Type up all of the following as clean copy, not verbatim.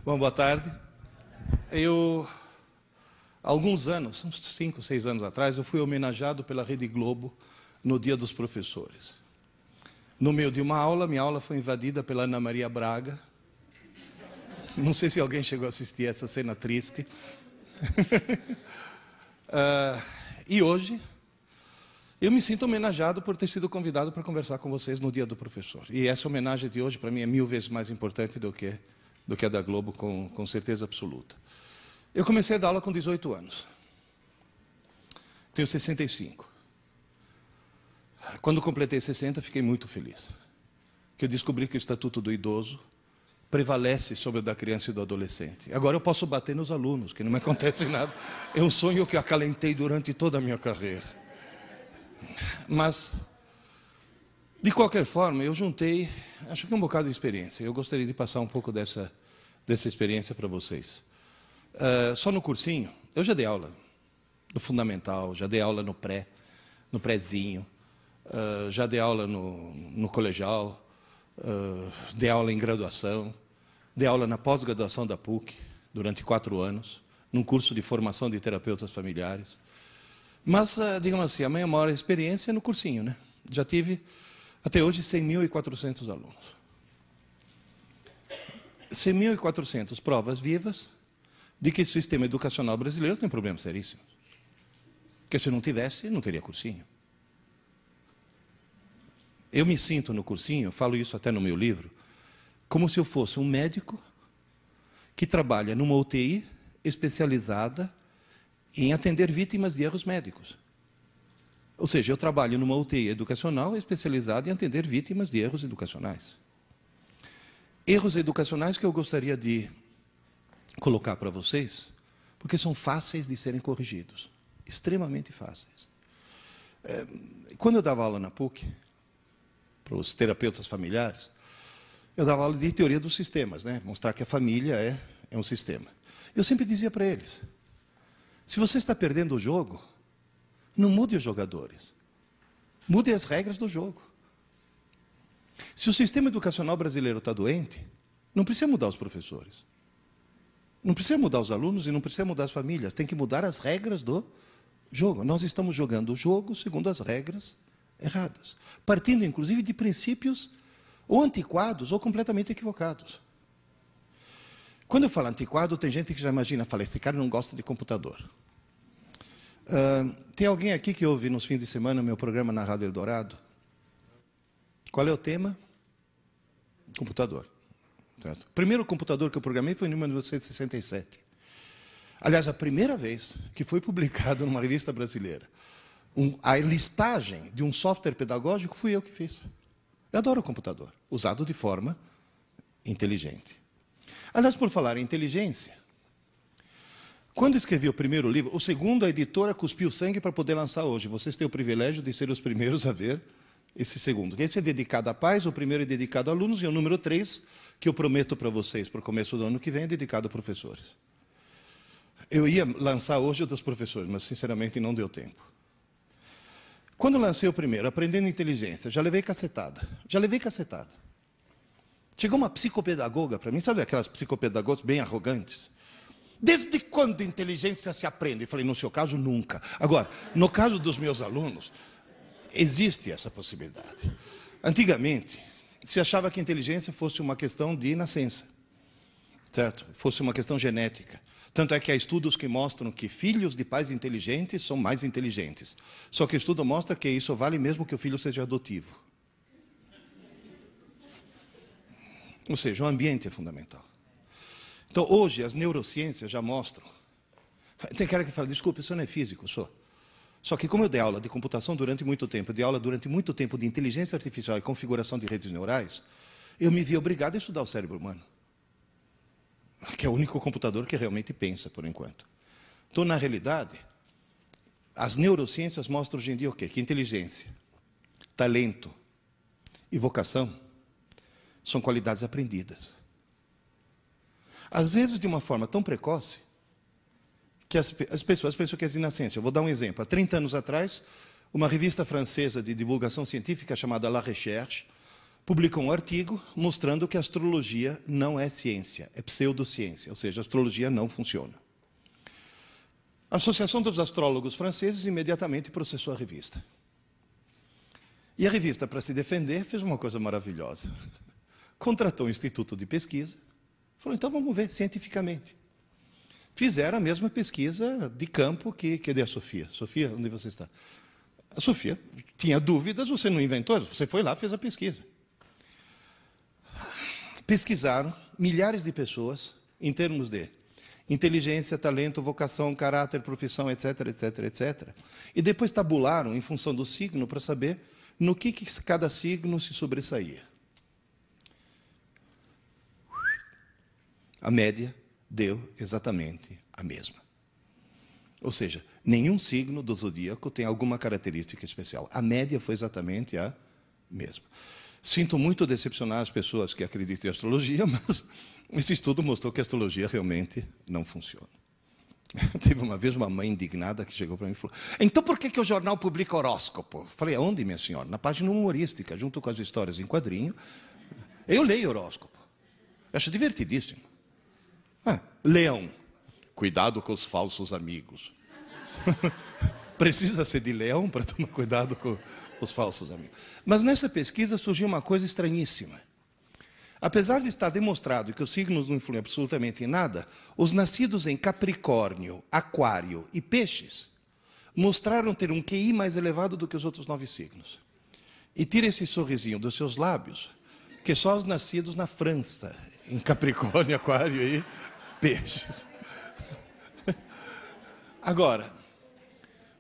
Bom, boa tarde. Há alguns anos, uns 5, 6 anos atrás, eu fui homenageado pela Rede Globo no Dia dos Professores. No meio de uma aula, minha aula foi invadida pela Ana Maria Braga. Não sei se alguém chegou a assistir essa cena triste. E hoje, eu me sinto homenageado por ter sido convidado para conversar com vocês no Dia do Professor. E essa homenagem de hoje, para mim, é 1000 vezes mais importante do que a da Globo, com certeza absoluta. Eu comecei a dar aula com 18 anos. Tenho 65. Quando completei 60, fiquei muito feliz. Porque eu descobri que o Estatuto do Idoso prevalece sobre o da criança e do adolescente. Agora eu posso bater nos alunos, que não me acontece nada. É um sonho que eu acalentei durante toda a minha carreira. Mas, de qualquer forma, eu juntei, acho que um bocado de experiência. Eu gostaria de passar um pouco dessa experiência para vocês. Só no cursinho, eu já dei aula no fundamental, já dei aula no prézinho, já dei aula no colegial, dei aula em graduação, dei aula na pós-graduação da PUC, durante 4 anos, num curso de formação de terapeutas familiares. Mas, digamos assim, a minha maior experiência é no cursinho, né? Já tive, até hoje, 100.400 alunos. 100.400 provas vivas de que o sistema educacional brasileiro tem problemas seríssimos. Porque se não tivesse, não teria cursinho. Eu me sinto no cursinho, falo isso até no meu livro, como se eu fosse um médico que trabalha numa UTI especializada em atender vítimas de erros médicos. Ou seja, eu trabalho numa UTI educacional especializada em atender vítimas de erros educacionais. Erros educacionais que eu gostaria de colocar para vocês, porque são fáceis de serem corrigidos. Extremamente fáceis. Quando eu dava aula na PUC, para os terapeutas familiares, eu dava aula de teoria dos sistemas, né? Mostrar que a família é um sistema. Eu sempre dizia para eles, se você está perdendo o jogo, não mude os jogadores. Mude as regras do jogo. Se o sistema educacional brasileiro está doente, não precisa mudar os professores. Não precisa mudar os alunos e não precisa mudar as famílias. Tem que mudar as regras do jogo. Nós estamos jogando o jogo segundo as regras erradas. Partindo, inclusive, de princípios ou antiquados ou completamente equivocados. Quando eu falo antiquado, tem gente que já imagina, fala, esse cara não gosta de computador. Tem alguém aqui que ouve nos fins de semana o meu programa na Rádio Eldorado? Qual é o tema? Computador. Certo? O primeiro computador que eu programei foi em 1967. Aliás, a primeira vez que foi publicado numa revista brasileira a listagem de um software pedagógico fui eu que fiz. Eu adoro o computador, usado de forma inteligente. Aliás, por falar em inteligência, quando escrevi o primeiro livro, o segundo, a editora cuspiu sangue para poder lançar hoje. Vocês têm o privilégio de ser os primeiros a ver esse segundo. Esse é dedicado à paz, o primeiro é dedicado a alunos, e o número 3, que eu prometo para vocês, para o começo do ano que vem, é dedicado a professores. Eu ia lançar hoje o dos professores, mas, sinceramente, não deu tempo. Quando lancei o primeiro, Aprendendo Inteligência, já levei cacetada. Chegou uma psicopedagoga para mim, sabe aquelas psicopedagogas bem arrogantes? Desde quando inteligência se aprende? Eu falei, no seu caso, nunca. Agora, no caso dos meus alunos, existe essa possibilidade. Antigamente, se achava que a inteligência fosse uma questão de nascença, certo? Fosse uma questão genética. Tanto é que há estudos que mostram que filhos de pais inteligentes são mais inteligentes. Só que o estudo mostra que isso vale mesmo que o filho seja adotivo. Ou seja, o ambiente é fundamental. Então, hoje, as neurociências já mostram. Tem cara que fala, desculpa, isso não é físico, sou. Só que como eu dei aula de computação durante muito tempo, dei aula durante muito tempo de inteligência artificial e configuração de redes neurais, eu me vi obrigado a estudar o cérebro humano. Que é o único computador que realmente pensa, por enquanto. Então, na realidade, as neurociências mostram hoje em dia o quê? Que inteligência, talento e vocação são qualidades aprendidas. Às vezes, de uma forma tão precoce, que as pessoas pensam que é de nascença. Eu vou dar um exemplo. Há 30 anos atrás, uma revista francesa de divulgação científica chamada La Recherche publicou um artigo mostrando que a astrologia não é ciência, é pseudociência, ou seja, a astrologia não funciona. A Associação dos Astrólogos Franceses imediatamente processou a revista. E a revista, para se defender, fez uma coisa maravilhosa. Contratou um instituto de pesquisa, falou, então vamos ver cientificamente. Fizeram a mesma pesquisa de campo que a Sofia. Sofia, onde você está? A Sofia tinha dúvidas, você não inventou, você foi lá, fez a pesquisa. Pesquisaram milhares de pessoas em termos de inteligência, talento, vocação, caráter, profissão, etc, etc, etc. E depois tabularam em função do signo para saber no que cada signo se sobressaía. A média deu exatamente a mesma. Ou seja, nenhum signo do zodíaco tem alguma característica especial. A média foi exatamente a mesma. Sinto muito decepcionar as pessoas que acreditam em astrologia, mas esse estudo mostrou que a astrologia realmente não funciona. Teve uma vez uma mãe indignada que chegou para mim e falou, então por que o jornal publica horóscopo? Falei, aonde, minha senhora? Na página humorística, junto com as histórias em quadrinho. Eu leio horóscopo. Eu acho divertidíssimo. Leão. Cuidado com os falsos amigos. Precisa ser de leão para tomar cuidado com os falsos amigos. Mas nessa pesquisa surgiu uma coisa estranhíssima. Apesar de estar demonstrado que os signos não influem absolutamente em nada, os nascidos em Capricórnio, Aquário e Peixes mostraram ter um QI mais elevado do que os outros 9 signos. E tira esse sorrisinho dos seus lábios, que só os nascidos na França, em Capricórnio, Aquário e Peixes. Agora,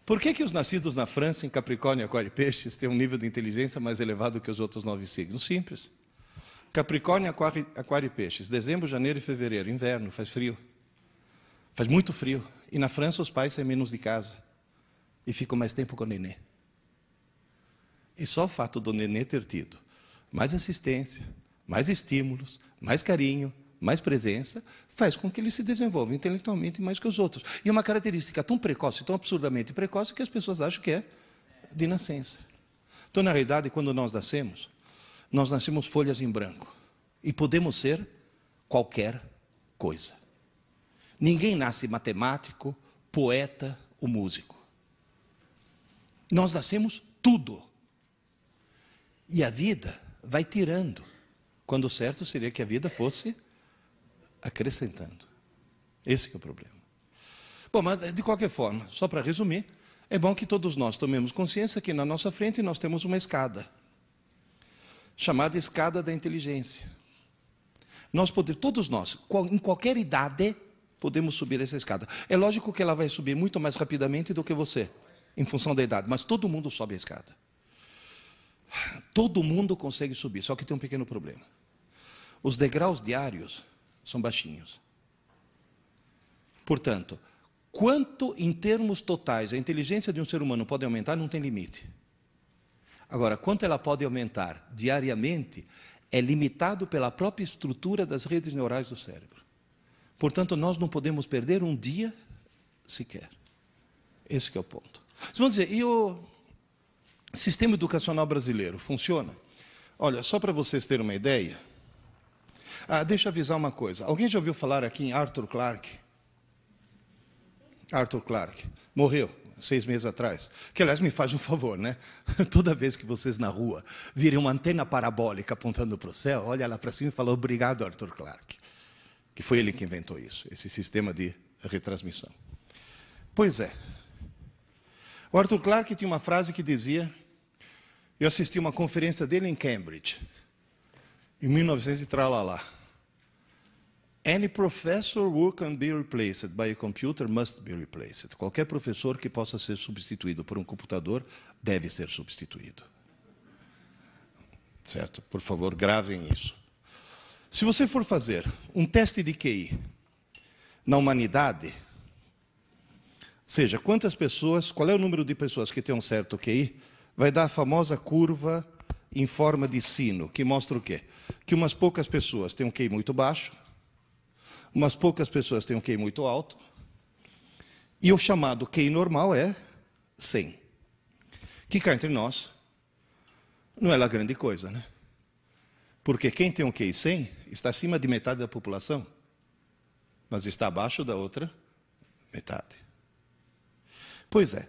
por que os nascidos na França, em Capricórnio, Aquário e Peixes, têm um nível de inteligência mais elevado que os outros 9 signos? Simples. Capricórnio, Aquário e Peixes. Dezembro, janeiro e fevereiro. Inverno, faz frio. Faz muito frio. E na França os pais saem menos de casa. E ficam mais tempo com o nenê. E só o fato do nenê ter tido mais assistência, mais estímulos, mais carinho, mais presença, faz com que ele se desenvolva intelectualmente mais que os outros. E é uma característica tão precoce, tão absurdamente precoce, que as pessoas acham que é de nascença. Então, na realidade, quando nós nascemos folhas em branco. E podemos ser qualquer coisa. Ninguém nasce matemático, poeta ou músico. Nós nascemos tudo. E a vida vai tirando. Quando o certo seria que a vida fosse acrescentando. Esse que é o problema. Bom, mas de qualquer forma, só para resumir, é bom que todos nós tomemos consciência que na nossa frente nós temos uma escada, chamada escada da inteligência. Todos nós, em qualquer idade, podemos subir essa escada. É lógico que ela vai subir muito mais rapidamente do que você, em função da idade, mas todo mundo sobe a escada. Todo mundo consegue subir, só que tem um pequeno problema. Os degraus diários são baixinhos. Portanto, quanto em termos totais a inteligência de um ser humano pode aumentar, não tem limite. Agora, quanto ela pode aumentar diariamente, é limitado pela própria estrutura das redes neurais do cérebro. Portanto, nós não podemos perder um dia sequer. Esse que é o ponto. Vocês vão dizer, e o sistema educacional brasileiro funciona? Olha, só para vocês terem uma ideia. Deixa eu avisar uma coisa. Alguém já ouviu falar aqui em Arthur Clarke? Arthur Clarke. Morreu 6 meses atrás. Que, aliás, me faz um favor, né? Toda vez que vocês na rua virem uma antena parabólica apontando para o céu, olha lá para cima e fala, obrigado, Arthur Clarke. Que foi ele que inventou isso, esse sistema de retransmissão. Pois é. O Arthur Clarke tinha uma frase que dizia, eu assisti uma conferência dele em Cambridge, em 1900 e tralalá. Any professor who can be replaced by a computer must be replaced. Qualquer professor que possa ser substituído por um computador deve ser substituído. Certo? Por favor, gravem isso. Se você for fazer um teste de QI na humanidade, seja, quantas pessoas, qual é o número de pessoas que têm um certo QI, vai dar a famosa curva em forma de sino, que mostra o quê? Que umas poucas pessoas têm um QI muito baixo, umas poucas pessoas têm um QI muito alto, e o chamado QI normal é 100. Que cá entre nós, não é lá grande coisa, né? Porque quem tem um QI 100 está acima de metade da população, mas está abaixo da outra metade. Pois é,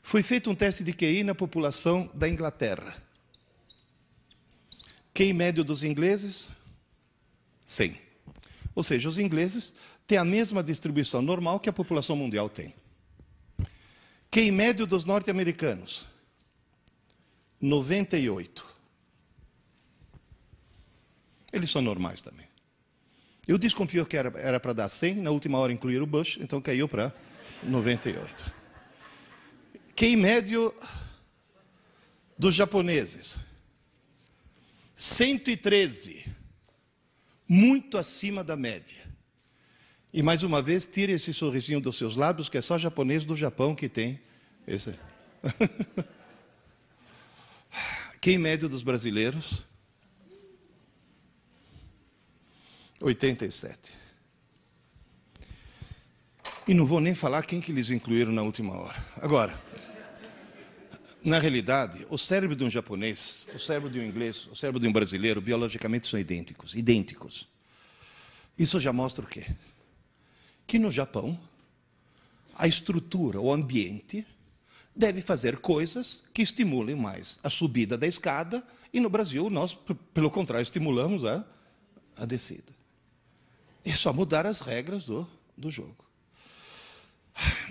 foi feito um teste de QI na população da Inglaterra. QI médio dos ingleses, 100. Ou seja, os ingleses têm a mesma distribuição normal que a população mundial tem. QI médio dos norte-americanos, 98. Eles são normais também. Eu desconfio que era para dar 100, na última hora incluir o Bush, então caiu para 98. QI médio dos japoneses, 113. Muito acima da média. E mais uma vez, tire esse sorrisinho dos seus lábios, que é só japonês do Japão que tem esse. QI médio dos brasileiros, 87. E não vou nem falar quem que eles incluíram na última hora. Agora, na realidade, o cérebro de um japonês, o cérebro de um inglês, o cérebro de um brasileiro, biologicamente são idênticos. Idênticos. Isso já mostra o quê? Que no Japão, a estrutura, o ambiente, deve fazer coisas que estimulem mais a subida da escada, e no Brasil nós, pelo contrário, estimulamos a descida. É só mudar as regras do jogo.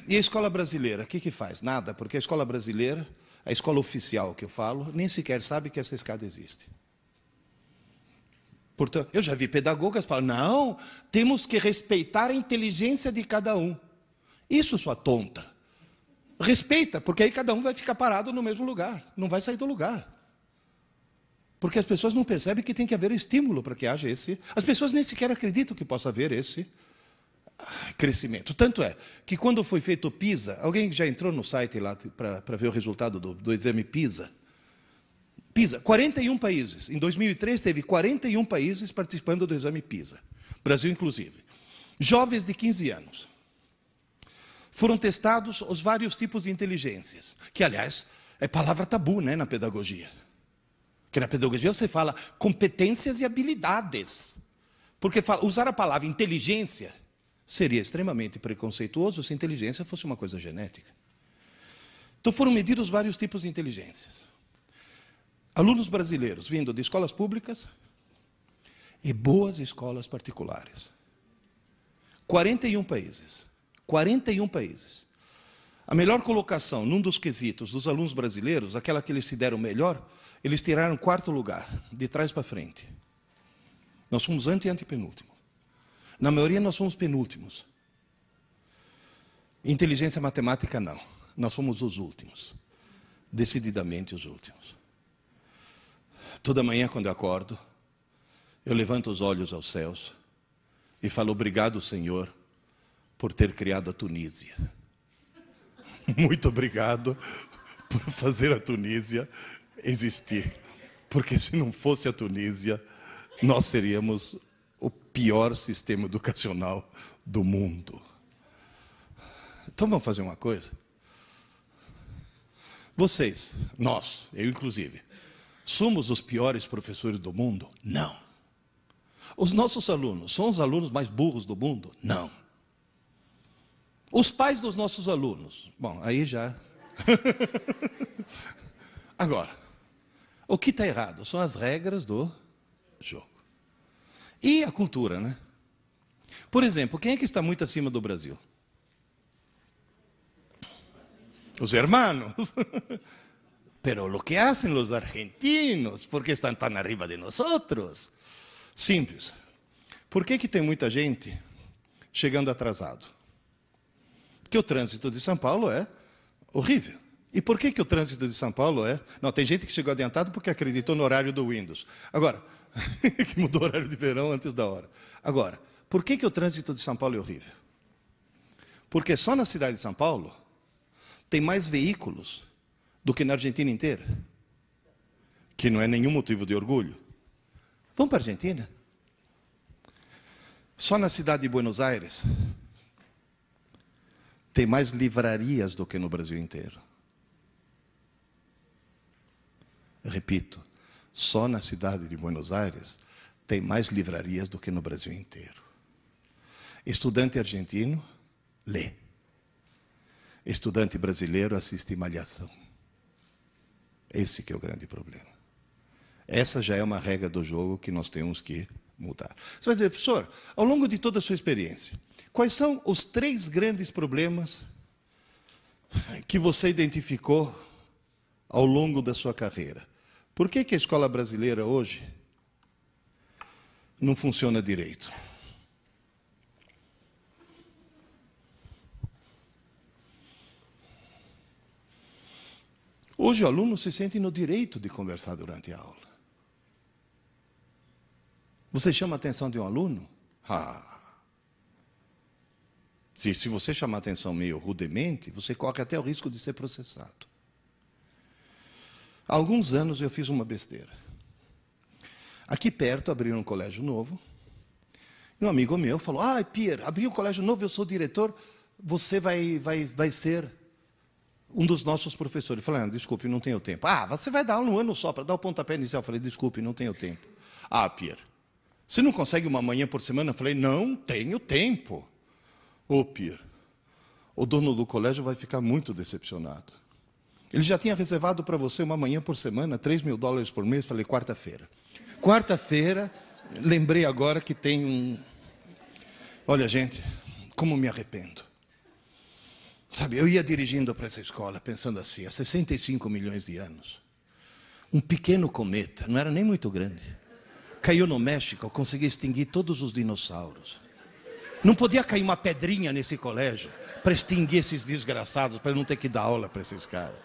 E a escola brasileira, o que faz? Nada, porque a escola brasileira, a escola oficial que eu falo, nem sequer sabe que essa escada existe. Portanto, eu já vi pedagogas falar, não, temos que respeitar a inteligência de cada um. Isso, sua tonta. Respeita, porque aí cada um vai ficar parado no mesmo lugar, não vai sair do lugar. Porque as pessoas não percebem que tem que haver estímulo para que haja esse... As pessoas nem sequer acreditam que possa haver esse crescimento. Tanto é que quando foi feito o PISA, alguém já entrou no site lá para ver o resultado do exame PISA? PISA, 41 países. Em 2003 teve 41 países participando do exame PISA. Brasil inclusive. Jovens de 15 anos. Foram testados os vários tipos de inteligências. Que, aliás, é palavra tabu, né, na pedagogia. Porque na pedagogia você fala competências e habilidades. Porque usar a palavra inteligência seria extremamente preconceituoso se inteligência fosse uma coisa genética. Então foram medidos vários tipos de inteligências. Alunos brasileiros vindo de escolas públicas e boas escolas particulares. 41 países. 41 países. A melhor colocação num dos quesitos dos alunos brasileiros, aquela que eles se deram melhor, eles tiraram 4º lugar, de trás para frente. Nós fomos antepenúltimo. Na maioria nós fomos penúltimos. Inteligência matemática não. Nós fomos os últimos. Decididamente os últimos. Toda manhã quando eu acordo, eu levanto os olhos aos céus e falo, obrigado, Senhor, por ter criado a Tunísia. Muito obrigado por fazer a Tunísia existir. Porque se não fosse a Tunísia, nós seríamos o pior sistema educacional do mundo. Então vamos fazer uma coisa? Vocês, nós, eu inclusive, somos os piores professores do mundo? Não. Os nossos alunos são os alunos mais burros do mundo? Não. Os pais dos nossos alunos? Bom, aí já... Agora, o que está errado são as regras do jogo. E a cultura, né? Por exemplo, quem é que está muito acima do Brasil? Os hermanos. Pero lo que hacen los argentinos, porque están tan arriba de nosotros? Simples. Por que tem muita gente chegando atrasado? Porque o trânsito de São Paulo é horrível. E por que o trânsito de São Paulo é... Não, tem gente que chegou adiantado porque acreditou no horário do Windows. Agora, que mudou o horário de verão antes da hora. Agora, por que o trânsito de São Paulo é horrível? Porque só na cidade de São Paulo tem mais veículos do que na Argentina inteira. Que não é nenhum motivo de orgulho. Vamos para a Argentina? Só na cidade de Buenos Aires tem mais livrarias do que no Brasil inteiro. Repito, só na cidade de Buenos Aires tem mais livrarias do que no Brasil inteiro. Estudante argentino lê. Estudante brasileiro assiste Malhação. Esse que é o grande problema. Essa já é uma regra do jogo que nós temos que mudar. Você vai dizer, professor, ao longo de toda a sua experiência, quais são os 3 grandes problemas que você identificou ao longo da sua carreira? Por que a escola brasileira hoje não funciona direito? Hoje o aluno se sente no direito de conversar durante a aula. Você chama a atenção de um aluno? Se você chamar a atenção meio rudemente, você corre até o risco de ser processado. Há alguns anos eu fiz uma besteira. Aqui perto abriram um colégio novo. E um amigo meu falou, Pierre, abriu um colégio novo, eu sou diretor, você vai ser um dos nossos professores. Eu falei, desculpe, não tenho tempo. Você vai dar aula um ano só para dar o pontapé inicial. Eu falei, desculpe, não tenho tempo. Pierre, você não consegue uma manhã por semana? Eu falei, não tenho tempo. Pierre, o dono do colégio vai ficar muito decepcionado. Ele já tinha reservado para você uma manhã por semana, $3.000 por mês. Falei, quarta-feira. Quarta-feira, lembrei agora que tem um... Olha, gente, como me arrependo. Sabe, eu ia dirigindo para essa escola, pensando assim, há 65 milhões de anos. Um pequeno cometa, não era nem muito grande, caiu no México, conseguia extinguir todos os dinossauros. Não podia cair uma pedrinha nesse colégio para extinguir esses desgraçados, para não ter que dar aula para esses caras.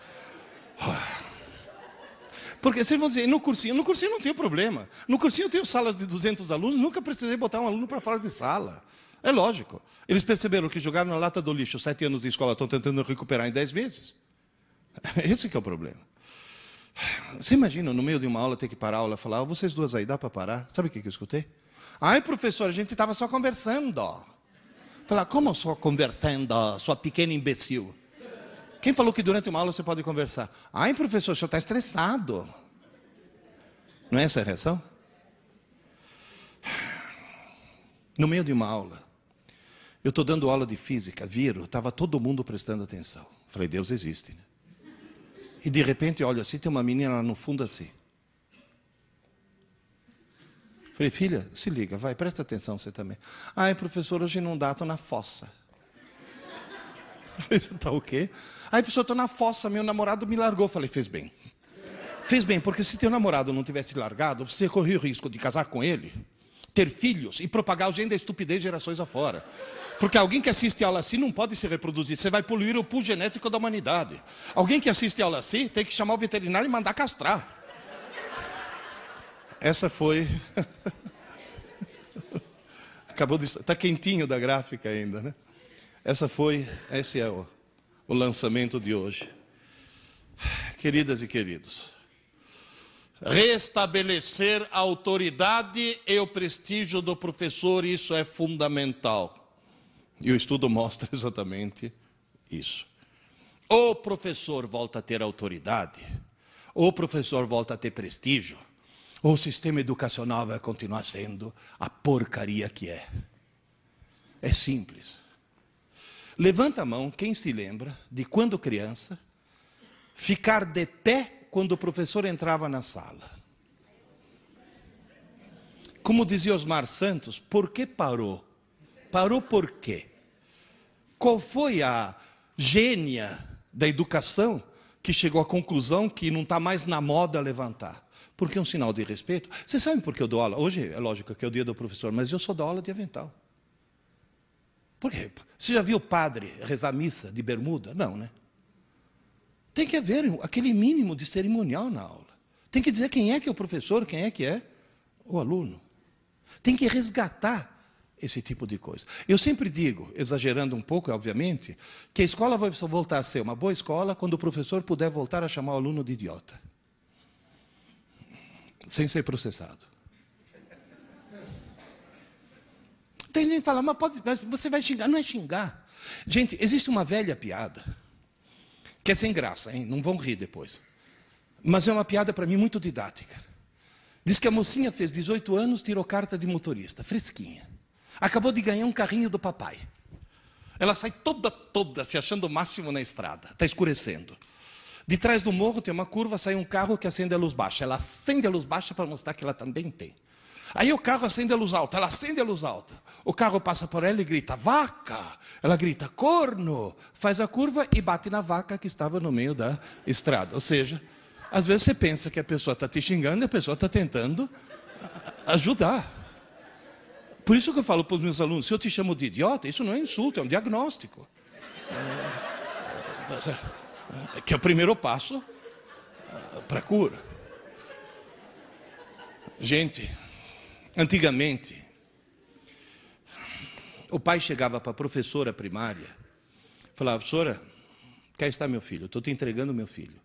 Porque vocês vão dizer, no cursinho não tem problema. No cursinho eu tenho salas de 200 alunos, nunca precisei botar um aluno para fora de sala. É lógico. Eles perceberam que jogaram na lata do lixo 7 anos de escola, estão tentando recuperar em 10 meses. Esse que é o problema. Você imagina, no meio de uma aula, ter que parar a aula e falar, vocês duas aí, dá para parar? Sabe o que eu escutei? Professor, a gente estava só conversando. Falar, como só conversando, sua pequena imbecil? Quem falou que durante uma aula você pode conversar? Professor, o senhor está estressado. Não é essa a reação? No meio de uma aula, eu estou dando aula de física, estava todo mundo prestando atenção. Falei, Deus existe, né? E de repente, olha, assim, tem uma menina lá no fundo assim. Falei, filha, se liga, vai, presta atenção você também. Professor, hoje não dá, estou na fossa. Falei, você está o quê? Professor, estou na fossa, meu namorado me largou. Falei, fez bem. Fez bem, porque se teu namorado não tivesse largado, você corria o risco de casar com ele, ter filhos e propagar o gene da estupidez gerações afora. Porque alguém que assiste aula assim não pode se reproduzir. Você vai poluir o pool genético da humanidade. Alguém que assiste aula assim tem que chamar o veterinário e mandar castrar. Essa foi... Acabou de... Está quentinho da gráfica ainda, né? Esse é o lançamento de hoje. Queridas e queridos, restabelecer a autoridade e o prestígio do professor, isso é fundamental. E o estudo mostra exatamente isso. Ou o professor volta a ter autoridade, ou o professor volta a ter prestígio, ou o sistema educacional vai continuar sendo a porcaria que é. É simples. Levanta a mão quem se lembra de quando criança, ficar de pé quando o professor entrava na sala. Como dizia Osmar Santos, por que parou? Parou por quê? Qual foi a gênia da educação que chegou à conclusão que não está mais na moda levantar? Porque é um sinal de respeito. Vocês sabem por que eu dou aula? Hoje é lógico que é o dia do professor, mas eu só dou aula de avental. Por quê? Você já viu o padre rezar missa de bermuda? Não, né? Tem que haver aquele mínimo de cerimonial na aula. Tem que dizer quem é que é o professor, quem é que é o aluno. Tem que resgatar esse tipo de coisa. Eu sempre digo, exagerando um pouco, obviamente, que a escola vai voltar a ser uma boa escola quando o professor puder voltar a chamar o aluno de idiota. Sem ser processado. Tem gente que fala, mas você vai xingar. Não é xingar. Gente, existe uma velha piada, que é sem graça, hein? Não vão rir depois. Mas é uma piada, para mim, muito didática. Diz que a mocinha fez 18 anos, tirou carta de motorista, fresquinha. Acabou de ganhar um carrinho do papai. Ela sai toda se achando o máximo na estrada. Está escurecendo. De trás do morro tem uma curva, sai um carro que acende a luz baixa. Ela acende a luz baixa para mostrar que ela também tem. Aí o carro acende a luz alta, ela acende a luz alta. O carro passa por ela e grita, vaca. Ela grita, corno. Faz a curva e bate na vaca que estava no meio da estrada. Ou seja, às vezes você pensa que a pessoa está te xingando e a pessoa está tentando ajudar. Por isso que eu falo para os meus alunos, se eu te chamo de idiota, isso não é insulto, é um diagnóstico. Que é o primeiro passo para a cura. Gente, antigamente, o pai chegava para a professora primária, falava, professora, cá está meu filho, estou te entregando meu filho.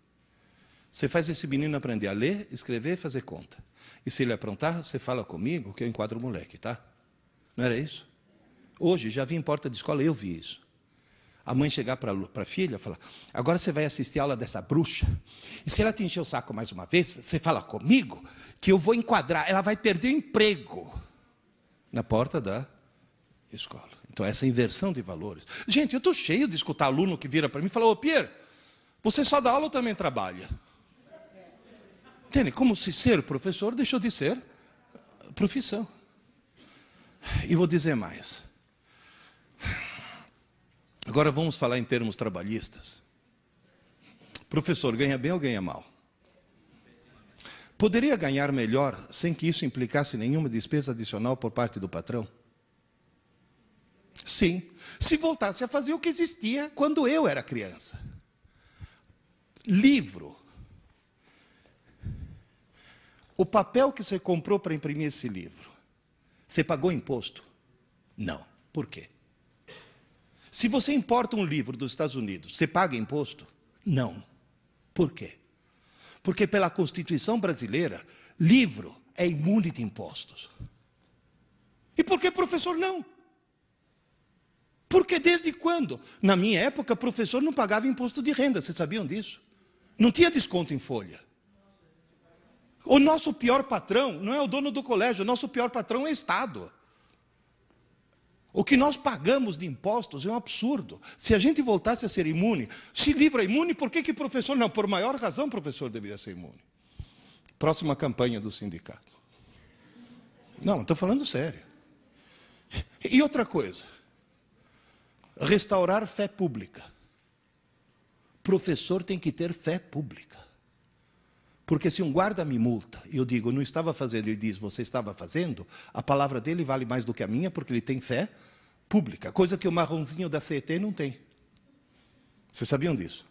Você faz esse menino aprender a ler, escrever e fazer conta. E se ele aprontar, você fala comigo que eu enquadro o moleque, tá? Não era isso? Hoje, já vi em porta de escola, eu vi isso. A mãe chegar para a filha e falar, agora você vai assistir a aula dessa bruxa, e se ela te encher o saco mais uma vez, você fala comigo que eu vou enquadrar, ela vai perder o emprego na porta da escola. Então, essa inversão de valores. Gente, eu estou cheio de escutar aluno que vira para mim e fala, ô Pierre, você só dá aula ou também trabalha? Entende? Como se ser professor deixou de ser profissão. E vou dizer mais. Agora vamos falar em termos trabalhistas. Professor, ganha bem ou ganha mal? Poderia ganhar melhor sem que isso implicasse nenhuma despesa adicional por parte do patrão? Sim, se voltasse a fazer o que existia quando eu era criança. Livro. O papel que você comprou para imprimir esse livro, você pagou imposto? Não. Por quê? Se você importa um livro dos Estados Unidos, você paga imposto? Não. Por quê? Porque pela Constituição brasileira, livro é imune de impostos. E por que professor não? Porque desde quando? Na minha época, professor não pagava imposto de renda, vocês sabiam disso? Não tinha desconto em folha. O nosso pior patrão não é o dono do colégio, o nosso pior patrão é o Estado. O que nós pagamos de impostos é um absurdo. Se a gente voltasse a ser imune, se livro é imune, por que professor não? Por maior razão, professor deveria ser imune. Próxima campanha do sindicato. Não, estou falando sério. E outra coisa, restaurar fé pública. Professor tem que ter fé pública. Porque se um guarda me multa e eu digo, não estava fazendo, ele diz, você estava fazendo, a palavra dele vale mais do que a minha, porque ele tem fé pública, coisa que o marronzinho da CET não tem. Vocês sabiam disso?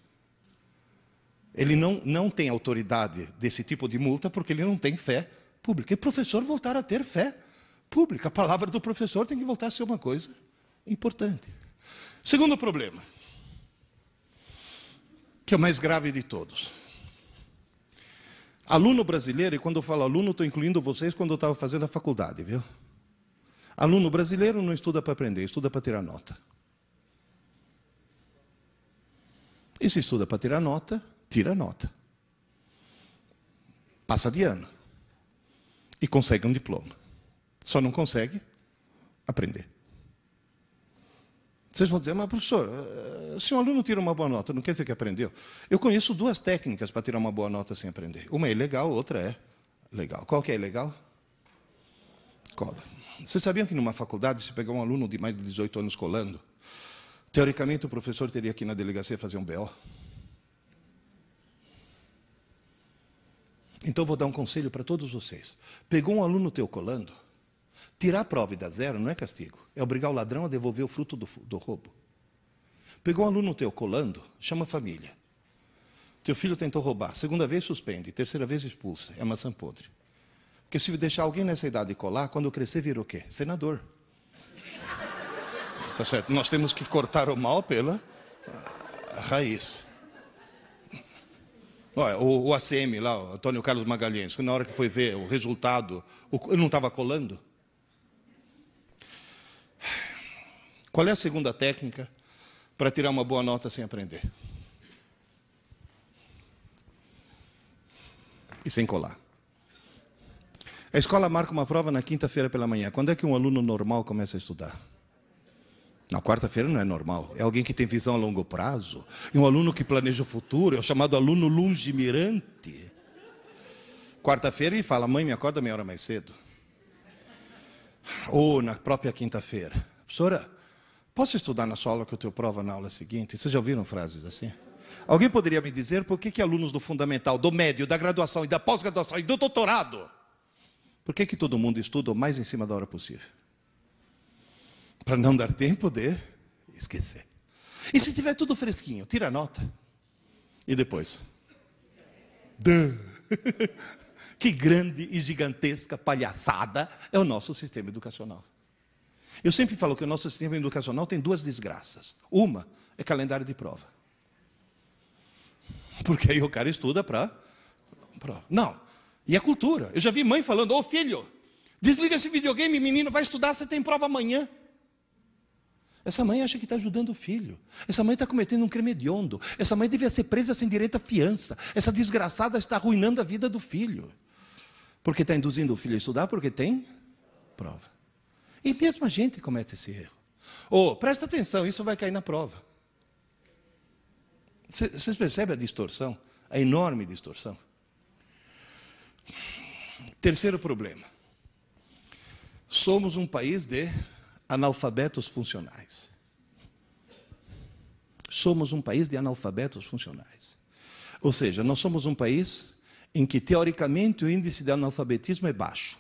Ele não tem autoridade desse tipo de multa, porque ele não tem fé pública. E o professor voltar a ter fé pública. A palavra do professor tem que voltar a ser uma coisa importante. Segundo problema, que é o mais grave de todos. Aluno brasileiro, e quando eu falo aluno, estou incluindo vocês quando eu estava fazendo a faculdade, viu? Aluno brasileiro não estuda para aprender, estuda para tirar nota. E se estuda para tirar nota, tira nota. Passa de ano. E consegue um diploma. Só não consegue aprender. Vocês vão dizer, mas professor, se um aluno tira uma boa nota, não quer dizer que aprendeu? Eu conheço duas técnicas para tirar uma boa nota sem aprender. Uma é ilegal, outra é legal. Qual que é ilegal? Cola. Vocês sabiam que numa faculdade, se pegar um aluno de mais de 18 anos colando, teoricamente o professor teria que ir na delegacia fazer um BO? Então eu vou dar um conselho para todos vocês. Pegou um aluno teu colando, tirar a prova e dar zero não é castigo. É obrigar o ladrão a devolver o fruto do roubo. Pegou um aluno teu colando, chama a família. Teu filho tentou roubar. Segunda vez suspende. Terceira vez expulsa. É maçã podre. Porque se deixar alguém nessa idade colar, quando crescer vira o quê? Senador. Tá certo? Nós temos que cortar o mal pela raiz. Olha, o ACM lá, o Antônio Carlos Magalhães, na hora que foi ver o resultado, eu não estava colando. Qual é a segunda técnica para tirar uma boa nota sem aprender? E sem colar. A escola marca uma prova na quinta-feira pela manhã. Quando é que um aluno normal começa a estudar? Na quarta-feira não é normal. É alguém que tem visão a longo prazo. E um aluno que planeja o futuro. É o chamado aluno lungimirante. Quarta-feira ele fala, mãe, me acorda meia hora mais cedo. Ou na própria quinta-feira. Professora, posso estudar na sua aula que eu tenho prova na aula seguinte? Vocês já ouviram frases assim? Alguém poderia me dizer por que alunos do fundamental, do médio, da graduação e da pós-graduação e do doutorado, por que todo mundo estuda o mais em cima da hora possível? Para não dar tempo de esquecer. E se tiver tudo fresquinho, tira a nota. E depois? Que grande e gigantesca palhaçada é o nosso sistema educacional. Eu sempre falo que o nosso sistema educacional tem duas desgraças. Uma é calendário de prova. Porque aí o cara estuda para prova. Não. E a cultura. Eu já vi mãe falando, ô filho, desliga esse videogame, menino, vai estudar, você tem prova amanhã. Essa mãe acha que está ajudando o filho. Essa mãe está cometendo um crime hediondo. Essa mãe devia ser presa sem direito à fiança. Essa desgraçada está arruinando a vida do filho. Porque está induzindo o filho a estudar, porque tem prova. E mesmo a gente comete esse erro. Ô, presta atenção, isso vai cair na prova. Vocês percebem a distorção? A enorme distorção. Terceiro problema. Somos um país de analfabetos funcionais. Somos um país de analfabetos funcionais. Ou seja, nós somos um país em que, teoricamente, o índice de analfabetismo é baixo.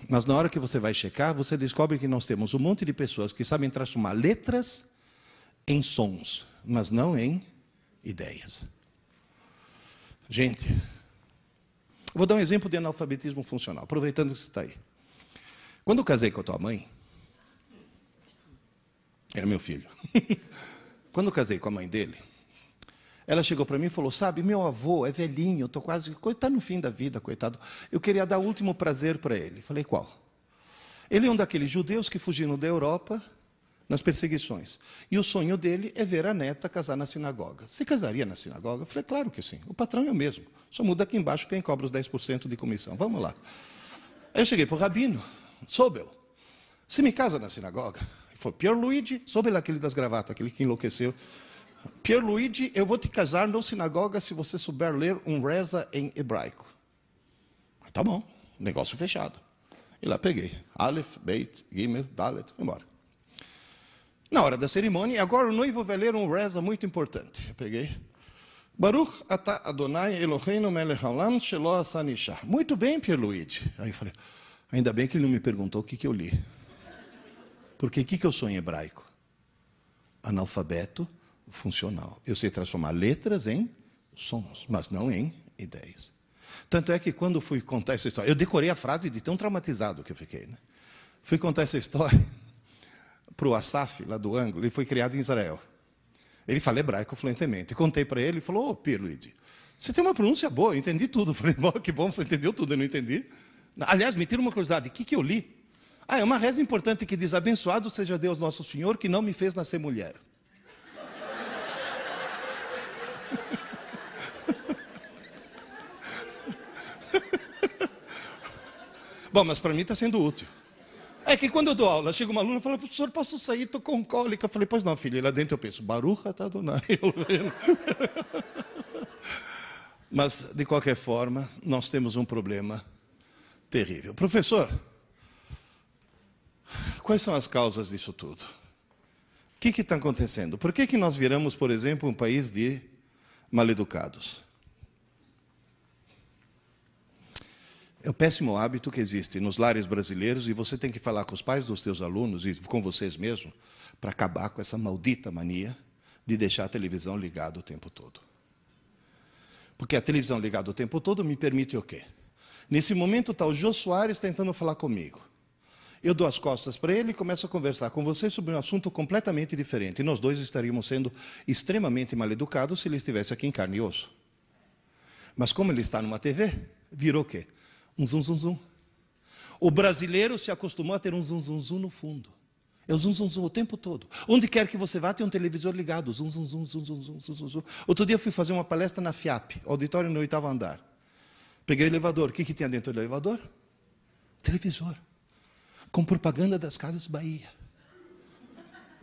Mas na hora que você vai checar, você descobre que nós temos um monte de pessoas que sabem transformar letras em sons, mas não em ideias. Gente, eu vou dar um exemplo de analfabetismo funcional, aproveitando que você está aí. Quando eu casei com a tua mãe, era meu filho. Quando eu casei com a mãe dele, ela chegou para mim e falou, sabe, meu avô é velhinho, estou quase, está no fim da vida, coitado. Eu queria dar o último prazer para ele. Falei, qual? Ele é um daqueles judeus que fugiram da Europa nas perseguições. E o sonho dele é ver a neta casar na sinagoga. Você casaria na sinagoga? Eu falei, claro que sim. O patrão é o mesmo. Só muda aqui embaixo quem cobra os 10% de comissão. Vamos lá. Aí eu cheguei para o rabino, Sobel, você me casa na sinagoga? Ele falou, Pierluigi, Sobel, aquele das gravatas, aquele que enlouqueceu. Pierluigi, eu vou te casar na sinagoga se você souber ler um reza em hebraico. Tá bom, negócio fechado. E lá peguei. Aleph, Beit, Gimel, Dalet, fui embora. Na hora da cerimônia, agora o noivo vai ler um reza muito importante. Eu peguei. Baruch atah Adonai Eloheinu melech haolam shelo asa isha. Muito bem, Pierluigi. Aí eu falei, ainda bem que ele não me perguntou o que eu li. Porque o que eu sou em hebraico? Analfabeto funcional. Eu sei transformar letras em sons, mas não em ideias. Tanto é que quando fui contar essa história, eu decorei a frase de tão traumatizado que eu fiquei. Né? Fui contar essa história para o Asaf, lá do ângulo, ele foi criado em Israel. Ele fala hebraico fluentemente. Contei para ele, ele falou, ô Pierluigi, você tem uma pronúncia boa, eu entendi tudo. Eu falei, que bom, você entendeu tudo, eu não entendi. Aliás, me tira uma curiosidade, o que eu li? Ah, é uma reza importante que diz, abençoado seja Deus nosso Senhor, que não me fez nascer mulher. Bom, mas para mim está sendo útil. É que quando eu dou aula, chega uma aluna e fala, professor, posso sair? Estou com cólica. Eu falei, pois não, filha. E lá dentro eu penso, Baruch atah Adonai. Mas, de qualquer forma, nós temos um problema terrível. Professor, quais são as causas disso tudo? O que está acontecendo? Por que nós viramos, por exemplo, um país de maleducados? É o péssimo hábito que existe nos lares brasileiros, e você tem que falar com os pais dos seus alunos e com vocês mesmos para acabar com essa maldita mania de deixar a televisão ligada o tempo todo. Porque a televisão ligada o tempo todo me permite o quê? Nesse momento está o Jô Soares tentando falar comigo. Eu dou as costas para ele e começo a conversar com você sobre um assunto completamente diferente. E nós dois estaríamos sendo extremamente mal educados se ele estivesse aqui em carne e osso. Mas como ele está numa TV, virou o quê? Um zum, zum, zum. O brasileiro se acostumou a ter um zum, zum, zum no fundo. É o zum, zum, zum o tempo todo. Onde quer que você vá, tem um televisor ligado. Zum, zum, zum, zum, zum, zum, zum, zum. Outro dia eu fui fazer uma palestra na FIAP, auditório no 8º andar. Peguei o elevador. O que tinha dentro do elevador? Televisor. Com propaganda das Casas Bahia.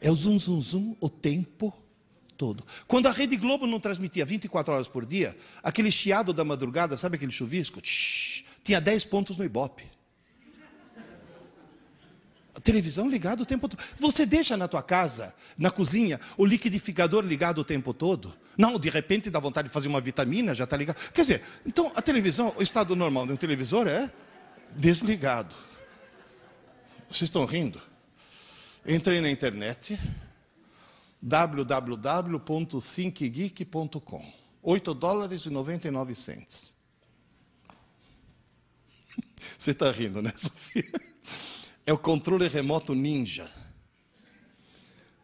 É o zum, zum, zum o tempo todo. Quando a Rede Globo não transmitia 24 horas por dia, aquele chiado da madrugada, sabe aquele chuvisco? Tinha 10 pontos no Ibope. A televisão ligada o tempo todo. Você deixa na tua casa, na cozinha, o liquidificador ligado o tempo todo? Não, de repente dá vontade de fazer uma vitamina, já está ligado. Quer dizer, então a televisão, o estado normal de um televisor é desligado. Vocês estão rindo? Entrei na internet, www.thinkgeek.com, $8,99. Você está rindo, né, Sofia? É o controle remoto ninja.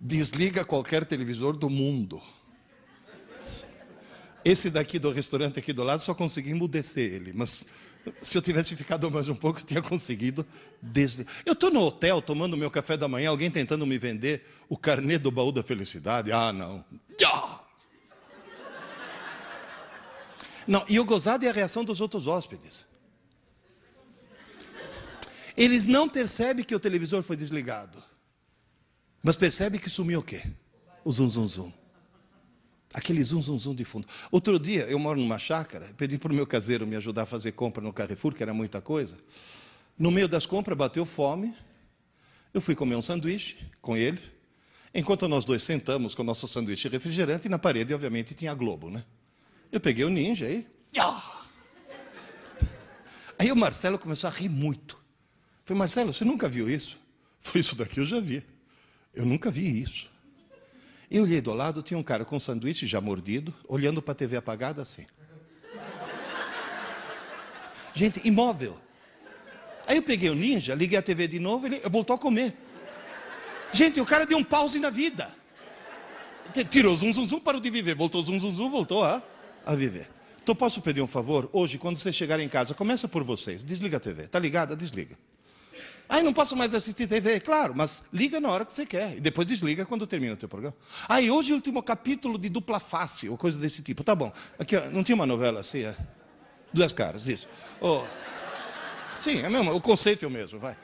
Desliga qualquer televisor do mundo. Esse daqui do restaurante aqui do lado, só consegui emudecer ele. Mas se eu tivesse ficado mais um pouco, eu tinha conseguido desligar. Eu estou no hotel, tomando meu café da manhã, alguém tentando me vender o carnê do baú da felicidade. Ah, não. Não, e o gozado é a reação dos outros hóspedes. Eles não percebem que o televisor foi desligado. Mas percebem que sumiu o quê? O zum, zum, zum. Aquele zum, zum, zum de fundo. Outro dia, eu moro numa chácara, pedi para o meu caseiro me ajudar a fazer compra no Carrefour, que era muita coisa. No meio das compras, bateu fome. Eu fui comer um sanduíche com ele. Enquanto nós dois sentamos com o nosso sanduíche refrigerante, e na parede, obviamente, tinha a Globo, né? Eu peguei o ninja aí. Aí o Marcelo começou a rir muito. Eu falei, Marcelo, você nunca viu isso? Foi isso daqui eu já vi. Eu nunca vi isso. Eu olhei do lado, tinha um cara com um sanduíche já mordido, olhando para a TV apagada assim. Gente, imóvel. Aí eu peguei o ninja, liguei a TV de novo, ele voltou a comer. Gente, o cara deu um pause na vida. Tirou zum, zum, zum, parou de viver. Voltou zum, zum, zum, voltou a viver. Então posso pedir um favor? Hoje, quando você chegar em casa, começa por vocês. Desliga a TV. Está ligada? Desliga. Ai, não posso mais assistir TV. Claro, mas liga na hora que você quer. E depois desliga quando termina o teu programa. Ai, hoje é o último capítulo de Dupla Face, ou coisa desse tipo. Tá bom. Aqui, ó, não tinha uma novela assim? Duas Caras, isso. Oh. Sim, é mesmo. O conceito é o mesmo, vai.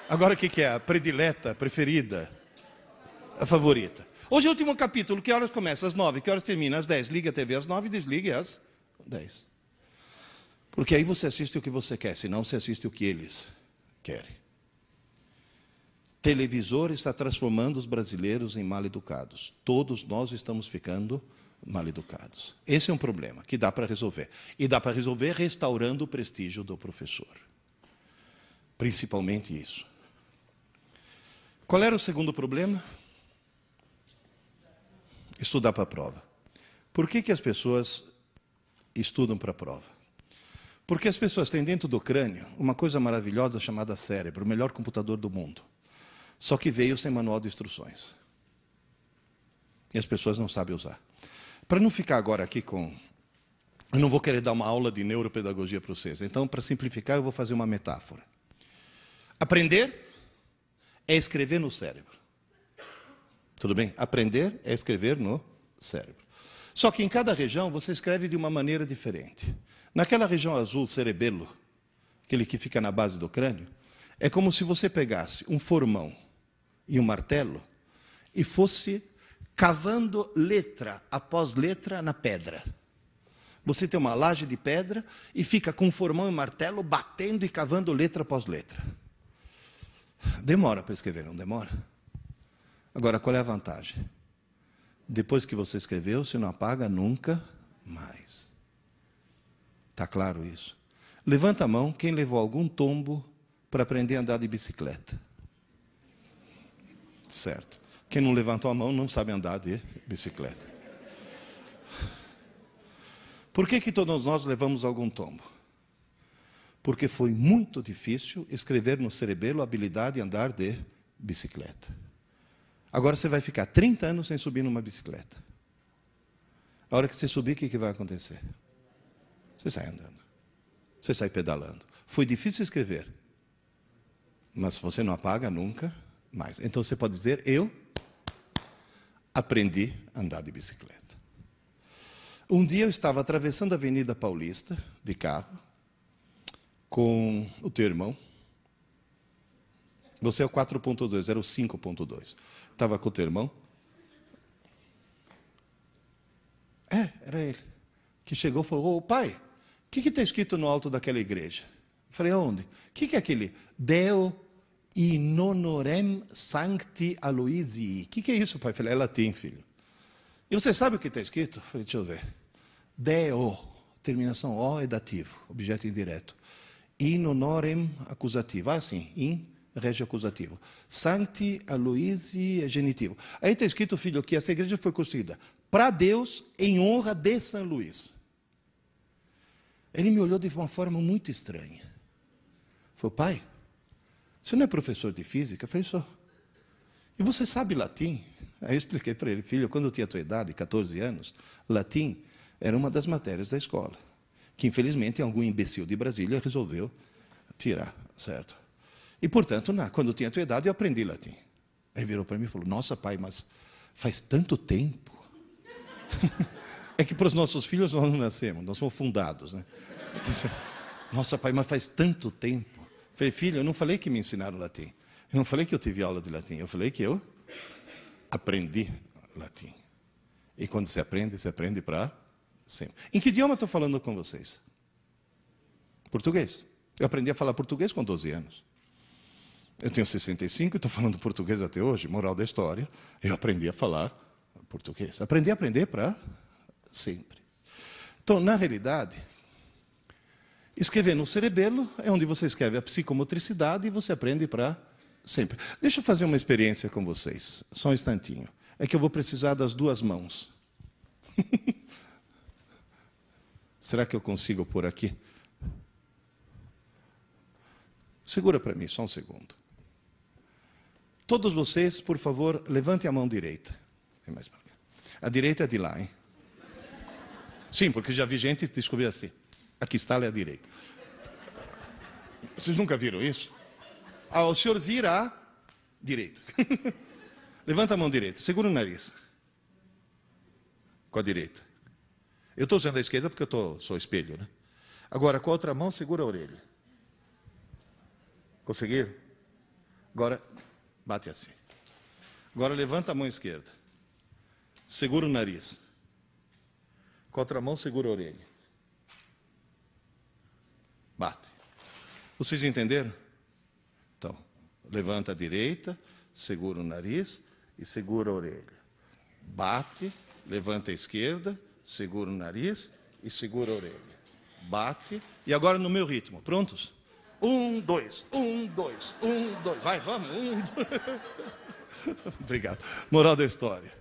Agora o que é? A predileta, a preferida, a favorita. Hoje é o último capítulo. Que horas começa? Às 9. Que horas termina? Às 10. Liga a TV às 9 e desligue às 10. Porque aí você assiste o que você quer, senão você assiste o que eles querem. Televisor está transformando os brasileiros em mal-educados. Todos nós estamos ficando mal-educados. Esse é um problema que dá para resolver. E dá para resolver restaurando o prestígio do professor. Principalmente isso. Qual era o segundo problema? Estudar para a prova. Por que as pessoas estudam para a prova? Porque as pessoas têm dentro do crânio uma coisa maravilhosa chamada cérebro, o melhor computador do mundo. Só que veio sem manual de instruções. E as pessoas não sabem usar. Para não ficar agora aqui com... Eu não vou querer dar uma aula de neuropedagogia para vocês. Então, para simplificar, eu vou fazer uma metáfora. Aprender é escrever no cérebro. Tudo bem? Aprender é escrever no cérebro. Só que em cada região você escreve de uma maneira diferente. Naquela região azul, cerebelo, aquele que fica na base do crânio, é como se você pegasse um formão e um martelo e fosse cavando letra após letra na pedra. Você tem uma laje de pedra e fica com um formão e martelo batendo e cavando letra após letra. Demora para escrever, não demora? Agora, qual é a vantagem? Depois que você escreveu, você não apaga nunca mais. Está claro isso? Levanta a mão quem levou algum tombo para aprender a andar de bicicleta. Certo. Quem não levantou a mão não sabe andar de bicicleta. Por que todos nós levamos algum tombo? Porque foi muito difícil escrever no cerebelo a habilidade de andar de bicicleta. Agora você vai ficar 30 anos sem subir numa bicicleta. A hora que você subir, o que vai acontecer? Você sai andando. Você sai pedalando. Foi difícil escrever. Mas você não apaga nunca mais. Então você pode dizer, eu aprendi a andar de bicicleta. Um dia eu estava atravessando a Avenida Paulista, de carro, com o teu irmão. Você é o 4.2, era o 5.2. Estava com o teu irmão. Era ele. Que chegou e falou, pai, o que está escrito no alto daquela igreja? Eu falei, aonde? O que é aquele? Deo in honorem sancti Aloisii. O que é isso, pai? Eu falei, é latim, filho. E você sabe o que está escrito? Eu falei, deixa eu ver. Deo, terminação O é dativo, objeto indireto. In honorem acusativo. Sim, in rege acusativo. Sancti Aloisii é genitivo. Aí está escrito, filho, que essa igreja foi construída para Deus em honra de São Luís. Ele me olhou de uma forma muito estranha. Falou, pai, você não é professor de física? Eu falei, sou. E você sabe latim? Aí eu expliquei para ele, filho, quando eu tinha a tua idade, 14 anos, latim era uma das matérias da escola, que infelizmente algum imbecil de Brasília resolveu tirar, certo? E, portanto, quando eu tinha a tua idade, eu aprendi latim. Aí virou para mim e falou, nossa, pai, mas faz tanto tempo. É que para os nossos filhos nós não nascemos, nós somos fundados, né? Nossa, pai, mas faz tanto tempo. Eu falei, filho, eu não falei que me ensinaram latim. Eu não falei que eu tive aula de latim. Eu falei que eu aprendi latim. E quando se aprende para sempre. Em que idioma estou falando com vocês? Português. Eu aprendi a falar português com 12 anos. Eu tenho 65 e estou falando português até hoje. Moral da história, eu aprendi a falar português. Aprendi a aprender para sempre. Então, na realidade, escrever no cerebelo é onde você escreve a psicomotricidade e você aprende para sempre. Deixa eu fazer uma experiência com vocês, só um instantinho. É que eu vou precisar das duas mãos. Será que eu consigo pôr aqui? Segura para mim, só um segundo. Todos vocês, por favor, levantem a mão direita. A direita é de lá, hein? Sim, porque já vi gente descobrir assim. Aqui está, é a direita. Vocês nunca viram isso? O senhor vira a direita. Levanta a mão direita, segura o nariz. Com a direita. Eu estou usando a esquerda porque eu sou espelho, né? Agora, com a outra mão, segura a orelha. Conseguiram? Agora, bate assim. Agora, levanta a mão esquerda. Segura o nariz. Com a outra mão, segura a orelha. Bate. Vocês entenderam? Então, levanta a direita, segura o nariz e segura a orelha. Bate, levanta a esquerda, segura o nariz e segura a orelha. Bate. E agora no meu ritmo. Prontos? 1, 2, 1, 2, 1, 2. Vai, vamos. 1, 2. Obrigado. Moral da história.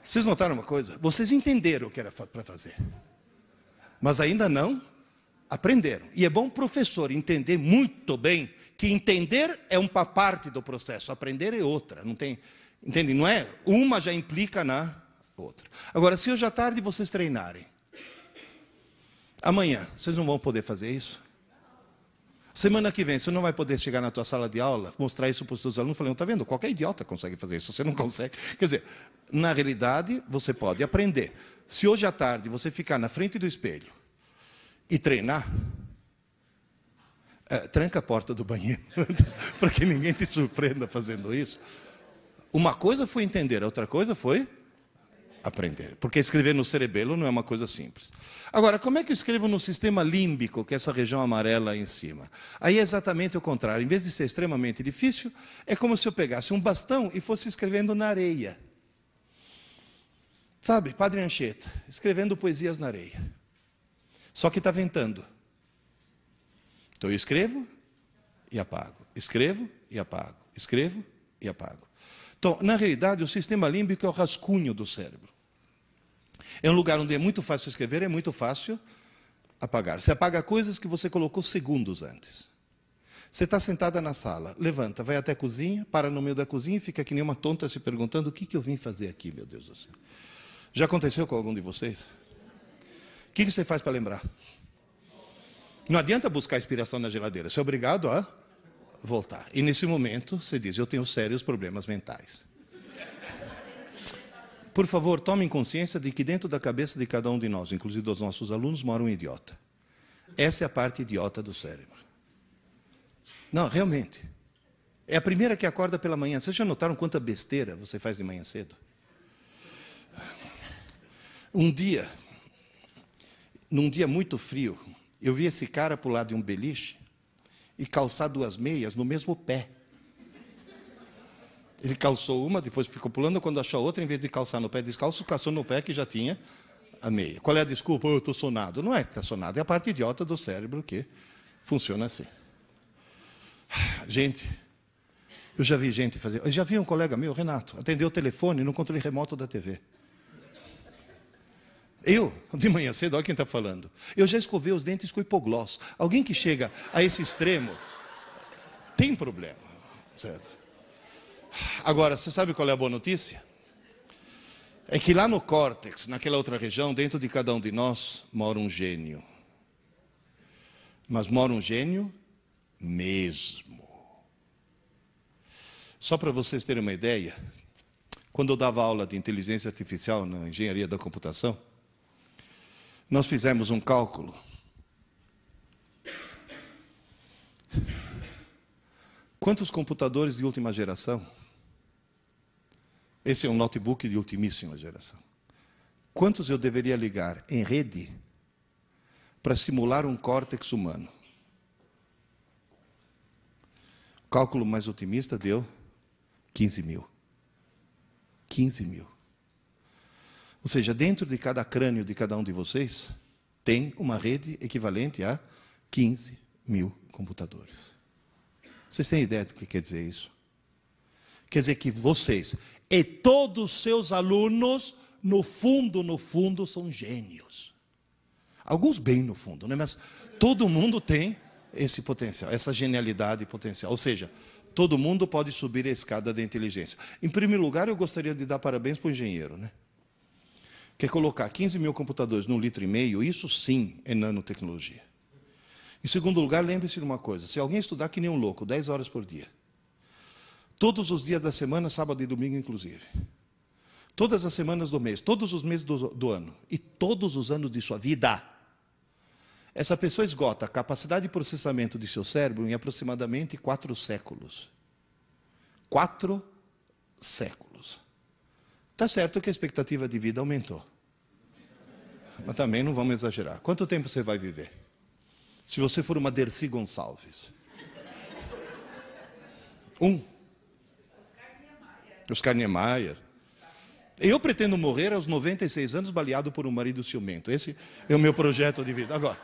Vocês notaram uma coisa? Vocês entenderam o que era para fazer. Mas ainda não aprenderam. E é bom o professor entender muito bem que entender é uma parte do processo, aprender é outra. Não tem, entende? Não é? Uma já implica na outra. Agora, se hoje à tarde vocês treinarem, amanhã vocês não vão poder fazer isso? Semana que vem, você não vai poder chegar na tua sala de aula, mostrar isso para os seus alunos, falando, está vendo? Qualquer idiota consegue fazer isso, você não consegue. Quer dizer, na realidade, você pode aprender. Se hoje à tarde você ficar na frente do espelho e treinar, tranca a porta do banheiro, para que ninguém te surpreenda fazendo isso. Uma coisa foi entender, a outra coisa foi aprender. Porque escrever no cerebelo não é uma coisa simples. Agora, como é que eu escrevo no sistema límbico, que é essa região amarela aí em cima? Aí é exatamente o contrário. Em vez de ser extremamente difícil, é como se eu pegasse um bastão e fosse escrevendo na areia. Sabe, Padre Anchieta, escrevendo poesias na areia. Só que está ventando. Então eu escrevo e apago. Escrevo e apago. Escrevo e apago. Então, na realidade, o sistema límbico é o rascunho do cérebro. É um lugar onde é muito fácil escrever, é muito fácil apagar. Você apaga coisas que você colocou segundos antes. Você está sentada na sala, levanta, vai até a cozinha, para no meio da cozinha e fica que nem uma tonta se perguntando o que eu vim fazer aqui, meu Deus do céu. Já aconteceu com algum de vocês? O que você faz para lembrar? Não adianta buscar inspiração na geladeira, você é obrigado a voltar. E nesse momento, você diz, eu tenho sérios problemas mentais. Por favor, tomem consciência de que dentro da cabeça de cada um de nós, inclusive dos nossos alunos, mora um idiota. Essa é a parte idiota do cérebro. Não, realmente. É a primeira que acorda pela manhã. Vocês já notaram quanta besteira você faz de manhã cedo? Um dia, num dia muito frio, eu vi esse cara pular de um beliche e calçar 2 meias no mesmo pé. Ele calçou uma, depois ficou pulando, quando achou outra, em vez de calçar no pé descalço, calçou no pé que já tinha a meia. Qual é a desculpa? Eu estou sonado. Não é que está sonado, é a parte idiota do cérebro que funciona assim. Gente, eu já vi gente fazer... Eu já vi um colega meu, Renato, atendeu o telefone no controle remoto da TV. Eu, de manhã cedo, olha quem está falando. Eu já escovei os dentes com hipoglós. Alguém que chega a esse extremo tem problema, certo? Agora, você sabe qual é a boa notícia? É que lá no córtex, naquela outra região, dentro de cada um de nós, mora um gênio. Mas mora um gênio mesmo. Só para vocês terem uma ideia, quando eu dava aula de inteligência artificial na engenharia da computação, nós fizemos um cálculo. Quantos computadores de última geração? Esse é um notebook de ultimíssima geração. Quantos eu deveria ligar em rede para simular um córtex humano? O cálculo mais otimista deu 15 mil. 15 mil. Ou seja, dentro de cada crânio de cada um de vocês, tem uma rede equivalente a 15 mil computadores. Vocês têm ideia do que quer dizer isso? Quer dizer que vocês e todos os seus alunos, no fundo, são gênios. Alguns bem no fundo, né? Mas todo mundo tem esse potencial, essa genialidade potencial. Ou seja, todo mundo pode subir a escada da inteligência. Em primeiro lugar, eu gostaria de dar parabéns para o engenheiro, né? Quer colocar 15 mil computadores num 1,5 litro, isso sim é nanotecnologia. Em segundo lugar, lembre-se de uma coisa, se alguém estudar que nem um louco, 10 horas por dia, todos os dias da semana, sábado e domingo inclusive, todas as semanas do mês, todos os meses do ano, e todos os anos de sua vida, essa pessoa esgota a capacidade de processamento de seu cérebro em aproximadamente 4 séculos. 4 séculos. Está certo que a expectativa de vida aumentou. Mas também não vamos exagerar. Quanto tempo você vai viver? Se você for uma Dercy Gonçalves. Oscar Niemeyer. Eu pretendo morrer aos 96 anos baleado por um marido ciumento. Esse é o meu projeto de vida. Agora,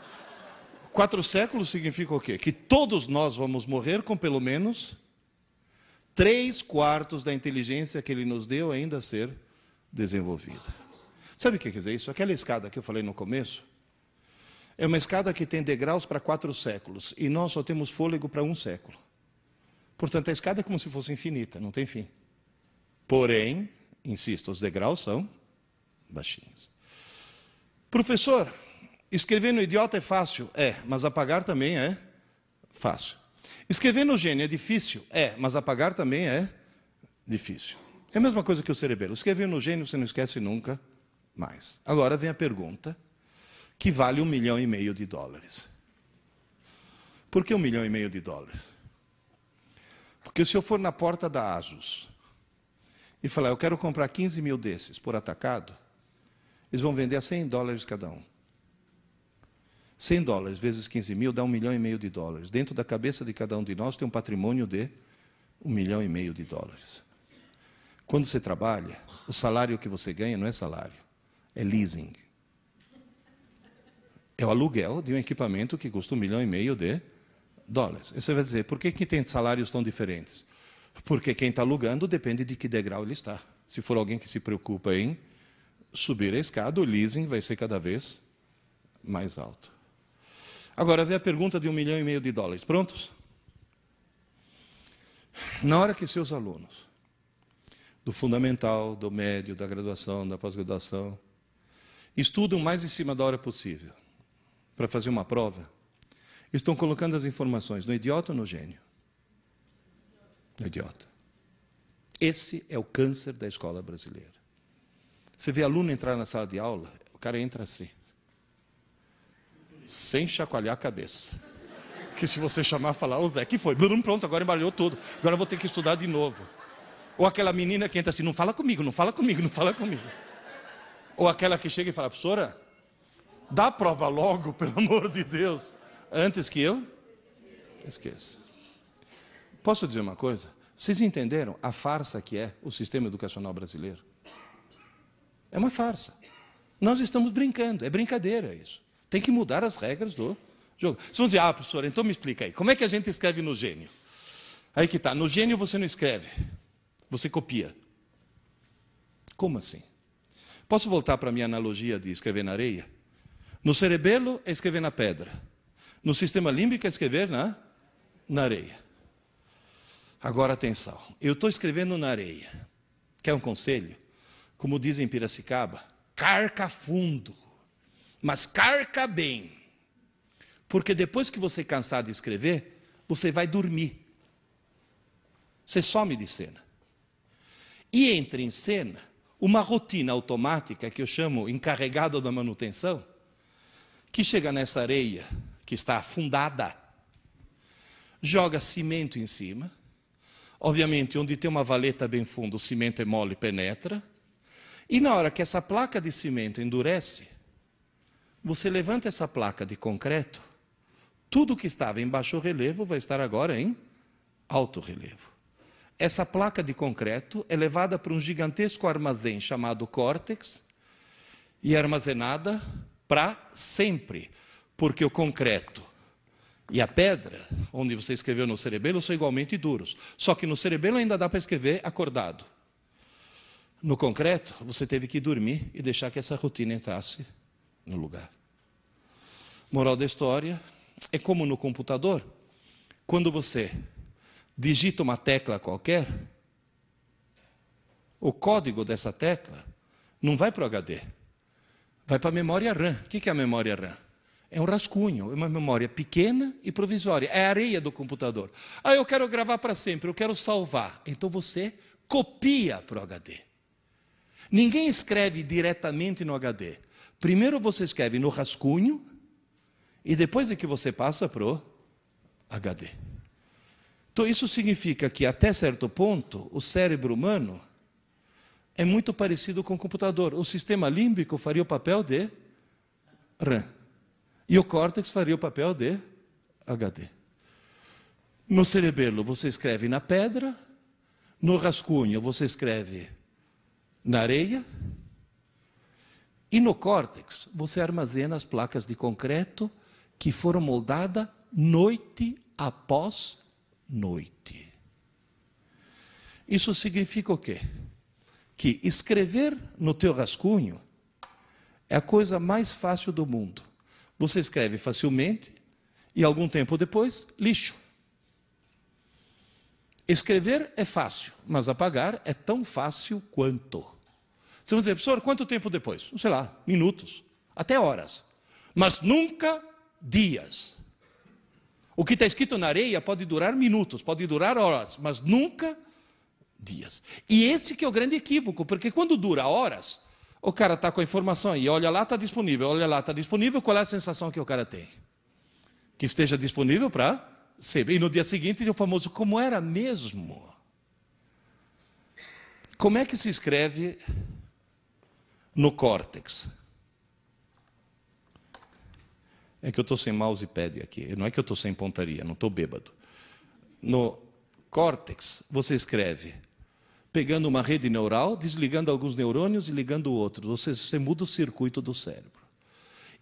4 séculos significa o quê? Que todos nós vamos morrer com pelo menos 3/4 da inteligência que ele nos deu ainda a ser desenvolvida. Sabe o que quer dizer isso? Aquela escada que eu falei no começo, é uma escada que tem degraus para 4 séculos, e nós só temos fôlego para 1 século. Portanto, a escada é como se fosse infinita, não tem fim. Porém, insisto, os degraus são baixinhos. Professor, escrever no idiota é fácil? É, mas apagar também é fácil. Escrever no gênio é difícil? É, mas apagar também é difícil. É a mesma coisa que o cerebelo. Escrever no gênio você não esquece nunca mais. Agora vem a pergunta que vale $1,5 milhão. Por que $1,5 milhão? Porque se eu for na porta da ASUS e falar, eu quero comprar 15 mil desses por atacado, eles vão vender a $100 cada um. $100 vezes 15 mil dá $1,5 milhão. Dentro da cabeça de cada um de nós tem um patrimônio de $1,5 milhão. Quando você trabalha, o salário que você ganha não é salário, é leasing. É o aluguel de um equipamento que custa $1,5 milhão. E você vai dizer, por que tem salários tão diferentes? Porque quem está alugando depende de que degrau ele está. Se for alguém que se preocupa em subir a escada, o leasing vai ser cada vez mais alto. Agora, vem a pergunta de $1,5 milhão. Prontos? Na hora que seus alunos, do fundamental, do médio, da graduação, da pós-graduação, estudam mais em cima da hora possível para fazer uma prova, estão colocando as informações no idiota ou no gênio? No idiota. Esse é o câncer da escola brasileira. Você vê aluno entrar na sala de aula, o cara entra assim. sem chacoalhar a cabeça. Que se você chamar, falar, ô Zé, que foi? Pronto, agora embaralhou tudo. Agora eu vou ter que estudar de novo. Ou aquela menina que entra assim, não fala comigo, não fala comigo, não fala comigo. Ou aquela que chega e fala, professora, dá a prova logo, pelo amor de Deus, antes que eu esqueça. Posso dizer uma coisa? Vocês entenderam a farsa que é o sistema educacional brasileiro? É uma farsa. Nós estamos brincando, é brincadeira isso. Tem que mudar as regras do jogo. Vocês vão dizer, professora, então me explica aí, como é que a gente escreve no Gênio? Aí que está, no Gênio você não escreve, você copia. Como assim? Posso voltar para a minha analogia de escrever na areia? No cerebelo é escrever na pedra. No sistema límbico é escrever na areia. Agora atenção, eu estou escrevendo na areia. Quer um conselho? Como dizem em Piracicaba, carca fundo, mas carca bem. Porque depois que você cansar de escrever, você vai dormir. Você some de cena. E entra em cena uma rotina automática, que eu chamo encarregado da manutenção, que chega nessa areia, que está afundada, joga cimento em cima. Obviamente, onde tem uma valeta bem funda, o cimento é mole e penetra. E na hora que essa placa de cimento endurece, você levanta essa placa de concreto, tudo que estava em baixo relevo vai estar agora em alto relevo. Essa placa de concreto é levada para um gigantesco armazém chamado córtex e é armazenada para sempre, porque o concreto e a pedra, onde você escreveu no cerebelo, são igualmente duros. Só que no cerebelo ainda dá para escrever acordado. No concreto, você teve que dormir e deixar que essa rotina entrasse no lugar. Moral da história, é como no computador, quando você digita uma tecla qualquer, o código dessa tecla não vai para o HD, vai para a memória RAM. O que é a memória RAM? É um rascunho, é uma memória pequena e provisória. É a areia do computador. Eu quero gravar para sempre, eu quero salvar. Então você copia para o HD. Ninguém escreve diretamente no HD. Primeiro você escreve no rascunho e depois é que você passa para o HD. Então isso significa que até certo ponto o cérebro humano é muito parecido com o computador. O sistema límbico faria o papel de RAM. E o córtex faria o papel de HD. No cerebelo você escreve na pedra, no rascunho você escreve na areia, e no córtex você armazena as placas de concreto que foram moldadas noite após noite. Isso significa o quê? Que escrever no teu rascunho é a coisa mais fácil do mundo. Você escreve facilmente e algum tempo depois, lixo. Escrever é fácil, mas apagar é tão fácil quanto. Você vai dizer, professor, quanto tempo depois? Não sei lá, minutos, até horas. Mas nunca dias. O que está escrito na areia pode durar minutos, pode durar horas, mas nunca dias. E esse que é o grande equívoco, porque quando dura horas, o cara está com a informação aí, olha lá, está disponível, olha lá, está disponível, qual é a sensação que o cara tem? Que esteja disponível para ser. E no dia seguinte, o famoso, como era mesmo? Como é que se escreve no córtex? É que eu estou sem mousepad aqui, não é que eu estou sem pontaria, não estou bêbado. No córtex, você escreve pegando uma rede neural, desligando alguns neurônios e ligando outros. Você muda o circuito do cérebro.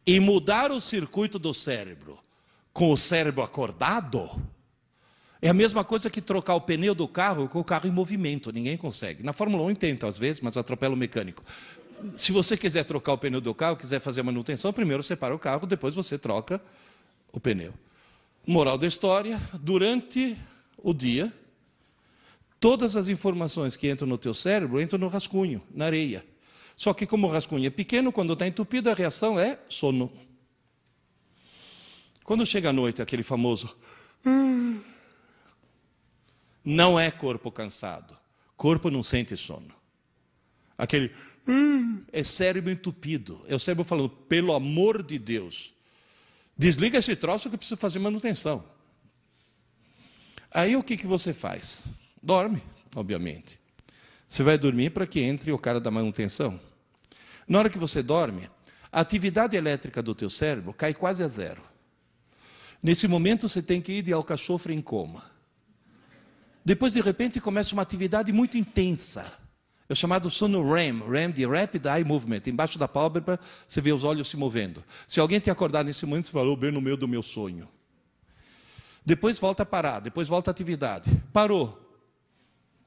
E mudar o circuito do cérebro com o cérebro acordado é a mesma coisa que trocar o pneu do carro com o carro em movimento. Ninguém consegue. Na Fórmula 1 tenta às vezes, mas atropela o mecânico. Se você quiser trocar o pneu do carro, quiser fazer a manutenção, primeiro você para o carro, depois você troca o pneu. Moral da história, durante o dia, todas as informações que entram no teu cérebro entram no rascunho, na areia. Só que como o rascunho é pequeno, quando está entupido, a reação é sono. Quando chega à noite, aquele famoso... Não é corpo cansado. Corpo não sente sono. Aquele... É cérebro entupido. É o cérebro falando, pelo amor de Deus, Desliga esse troço que eu preciso fazer manutenção. Aí o que você faz? Dorme, obviamente. Você vai dormir para que entre o cara da manutenção. Na hora que você dorme, a atividade elétrica do teu cérebro cai quase a zero. Nesse momento você tem que ir de alcachofre em coma. Depois, de repente, começa uma atividade muito intensa. É o chamado sono REM, REM de Rapid Eye Movement. Embaixo da pálpebra, você vê os olhos se movendo. Se alguém te acordar nesse momento, você falou, bem no meio do meu sonho. Depois volta a parar, depois volta a atividade. Parou.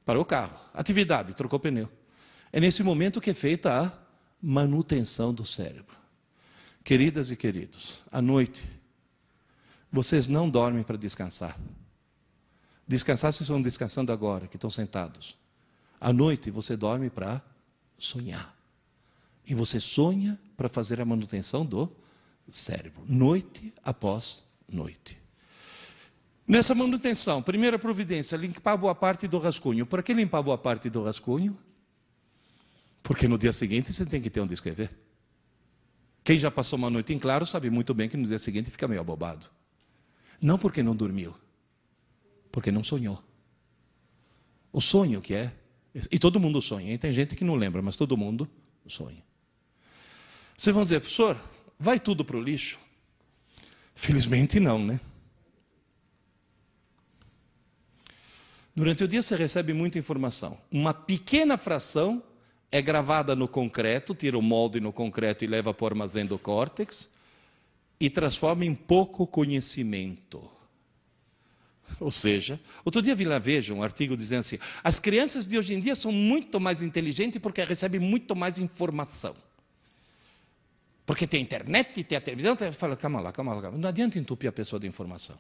Parou o carro. Atividade, trocou o pneu. É nesse momento que é feita a manutenção do cérebro. Queridas e queridos, à noite, vocês não dormem para descansar. Descansar, vocês estão descansando agora, que estão sentados. À noite, você dorme para sonhar. E você sonha para fazer a manutenção do cérebro, noite após noite. Nessa manutenção, primeira providência, limpar boa parte do rascunho. Por que limpar boa parte do rascunho? Porque no dia seguinte você tem que ter onde escrever. Quem já passou uma noite em claro sabe muito bem que no dia seguinte fica meio abobado. Não porque não dormiu, porque não sonhou. O sonho que é, e todo mundo sonha, hein? Tem gente que não lembra, mas todo mundo sonha. Vocês vão dizer, professor, vai tudo para o lixo? Felizmente não, né? Durante o dia você recebe muita informação. Uma pequena fração é gravada no concreto, tira o molde no concreto e leva para o armazém do córtex e transforma em pouco conhecimento. Ou seja, outro dia vi lá, veja, um artigo dizendo assim, as crianças de hoje em dia são muito mais inteligentes porque recebem muito mais informação. Porque tem a internet, tem a televisão, fala, calma lá. Não adianta entupir a pessoa de informação.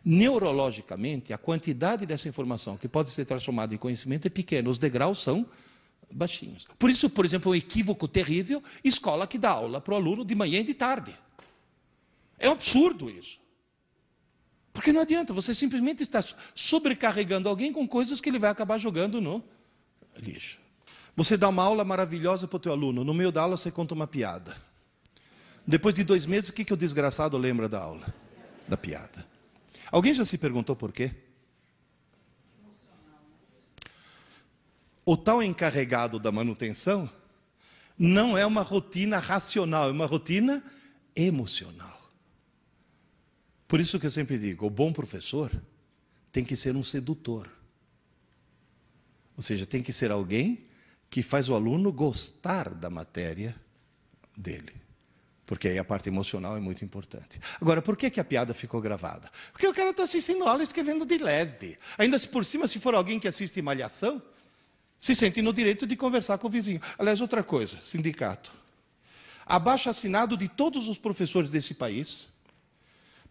Neurologicamente, a quantidade dessa informação que pode ser transformada em conhecimento é pequena, os degraus são baixinhos. Por isso, por exemplo, um equívoco terrível, escola que dá aula para o aluno de manhã e de tarde. É um absurdo isso. Porque não adianta, você simplesmente está sobrecarregando alguém com coisas que ele vai acabar jogando no lixo. Você dá uma aula maravilhosa para o teu aluno, no meio da aula você conta uma piada. Depois de 2 meses, o que o desgraçado lembra da aula? Da piada. Alguém já se perguntou por quê? O tal encarregado da manutenção não é uma rotina racional, é uma rotina emocional. Por isso que eu sempre digo, o bom professor tem que ser um sedutor. Ou seja, tem que ser alguém que faz o aluno gostar da matéria dele. Porque aí a parte emocional é muito importante. Agora, por que a piada ficou gravada? Porque o cara está assistindo aula escrevendo de leve. Ainda se por cima, se for alguém que assiste Malhação, se sente no direito de conversar com o vizinho. Aliás, outra coisa, sindicato. Abaixo-assinado de todos os professores desse país,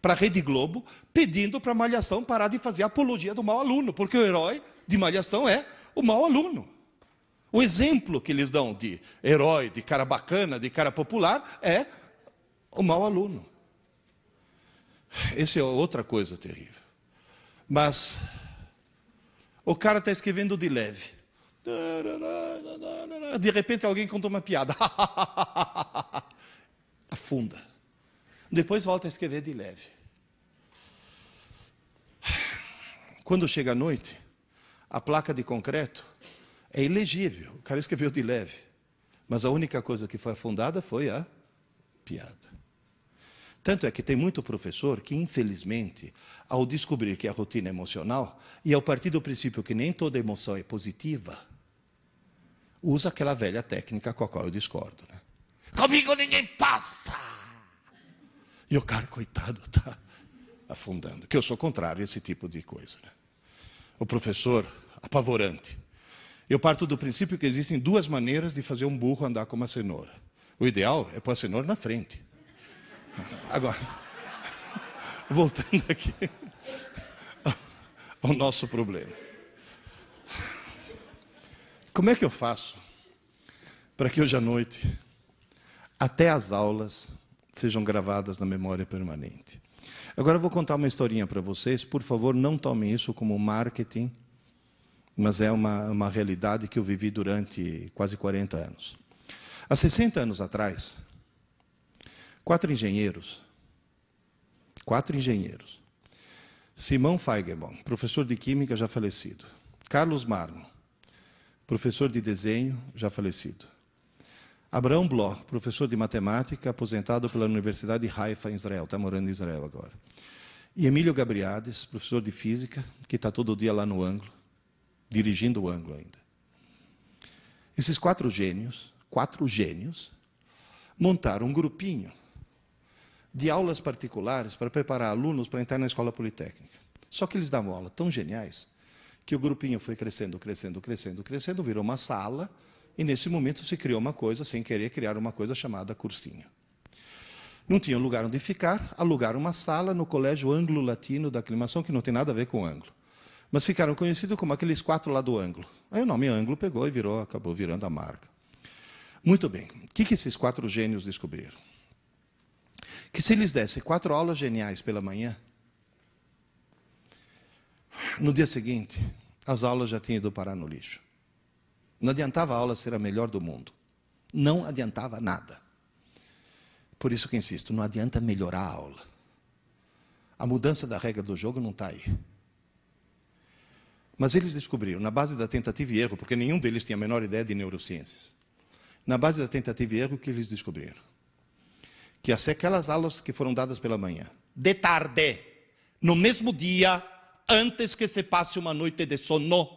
para a Rede Globo, pedindo para a Malhação parar de fazer apologia do mau aluno, porque o herói de Malhação é o mau aluno. O exemplo que eles dão de herói, de cara bacana, de cara popular, é o mau aluno. Essa é outra coisa terrível. Mas o cara está escrevendo de leve. De repente alguém contou uma piada. Afunda. Depois volta a escrever de leve. Quando chega a noite, a placa de concreto é ilegível. O cara escreveu de leve. Mas a única coisa que foi afundada foi a piada. Tanto é que tem muito professor que, infelizmente, ao descobrir que a rotina é emocional, e ao partir do princípio que nem toda emoção é positiva, usa aquela velha técnica com a qual eu discordo. Né? Comigo ninguém passa! E o cara, coitado, está afundando. Que eu sou contrário a esse tipo de coisa. Né? O professor, apavorante. Eu parto do princípio que existem 2 maneiras de fazer um burro andar com uma cenoura. O ideal é pôr a cenoura na frente. Agora, voltando aqui ao nosso problema. Como é que eu faço para que hoje à noite, até as aulas, sejam gravadas na memória permanente? Agora eu vou contar uma historinha para vocês. Por favor, não tomem isso como marketing, mas é uma realidade que eu vivi durante quase 40 anos. Há 60 anos atrás, 4 engenheiros 4 engenheiros. Simão Feigenbaum, professor de Química, já falecido. Carlos Marmo, professor de Desenho, já falecido. Abraão Bloch, professor de Matemática, aposentado pela Universidade de Haifa, em Israel, está morando em Israel agora. E Emílio Gabriades, professor de Física, que está todo dia lá no ângulo, dirigindo o ângulo ainda. Esses 4 gênios, montaram um grupinho de aulas particulares para preparar alunos para entrar na escola politécnica. Só que eles davam aula tão geniais que o grupinho foi crescendo, virou uma sala, e nesse momento se criou uma coisa, sem querer criar uma coisa chamada cursinho. Não tinham lugar onde ficar, alugaram uma sala no Colégio Anglo-Latino da Aclimação, que não tem nada a ver com ângulo. Mas ficaram conhecidos como aqueles 4 lá do ângulo. Aí o nome ângulo pegou e acabou virando a marca. Muito bem. O que esses 4 gênios descobriram? Que se eles dessem 4 aulas geniais pela manhã, no dia seguinte, as aulas já tinham ido parar no lixo. Não adiantava a aula ser a melhor do mundo. Não adiantava nada. Por isso que insisto, não adianta melhorar a aula. A mudança da regra do jogo não está aí. Mas eles descobriram, na base da tentativa e erro, porque nenhum deles tinha a menor ideia de neurociências, na base da tentativa e erro, o que eles descobriram? Que aquelas aulas que foram dadas pela manhã, de tarde, no mesmo dia, antes que se passe uma noite de sono,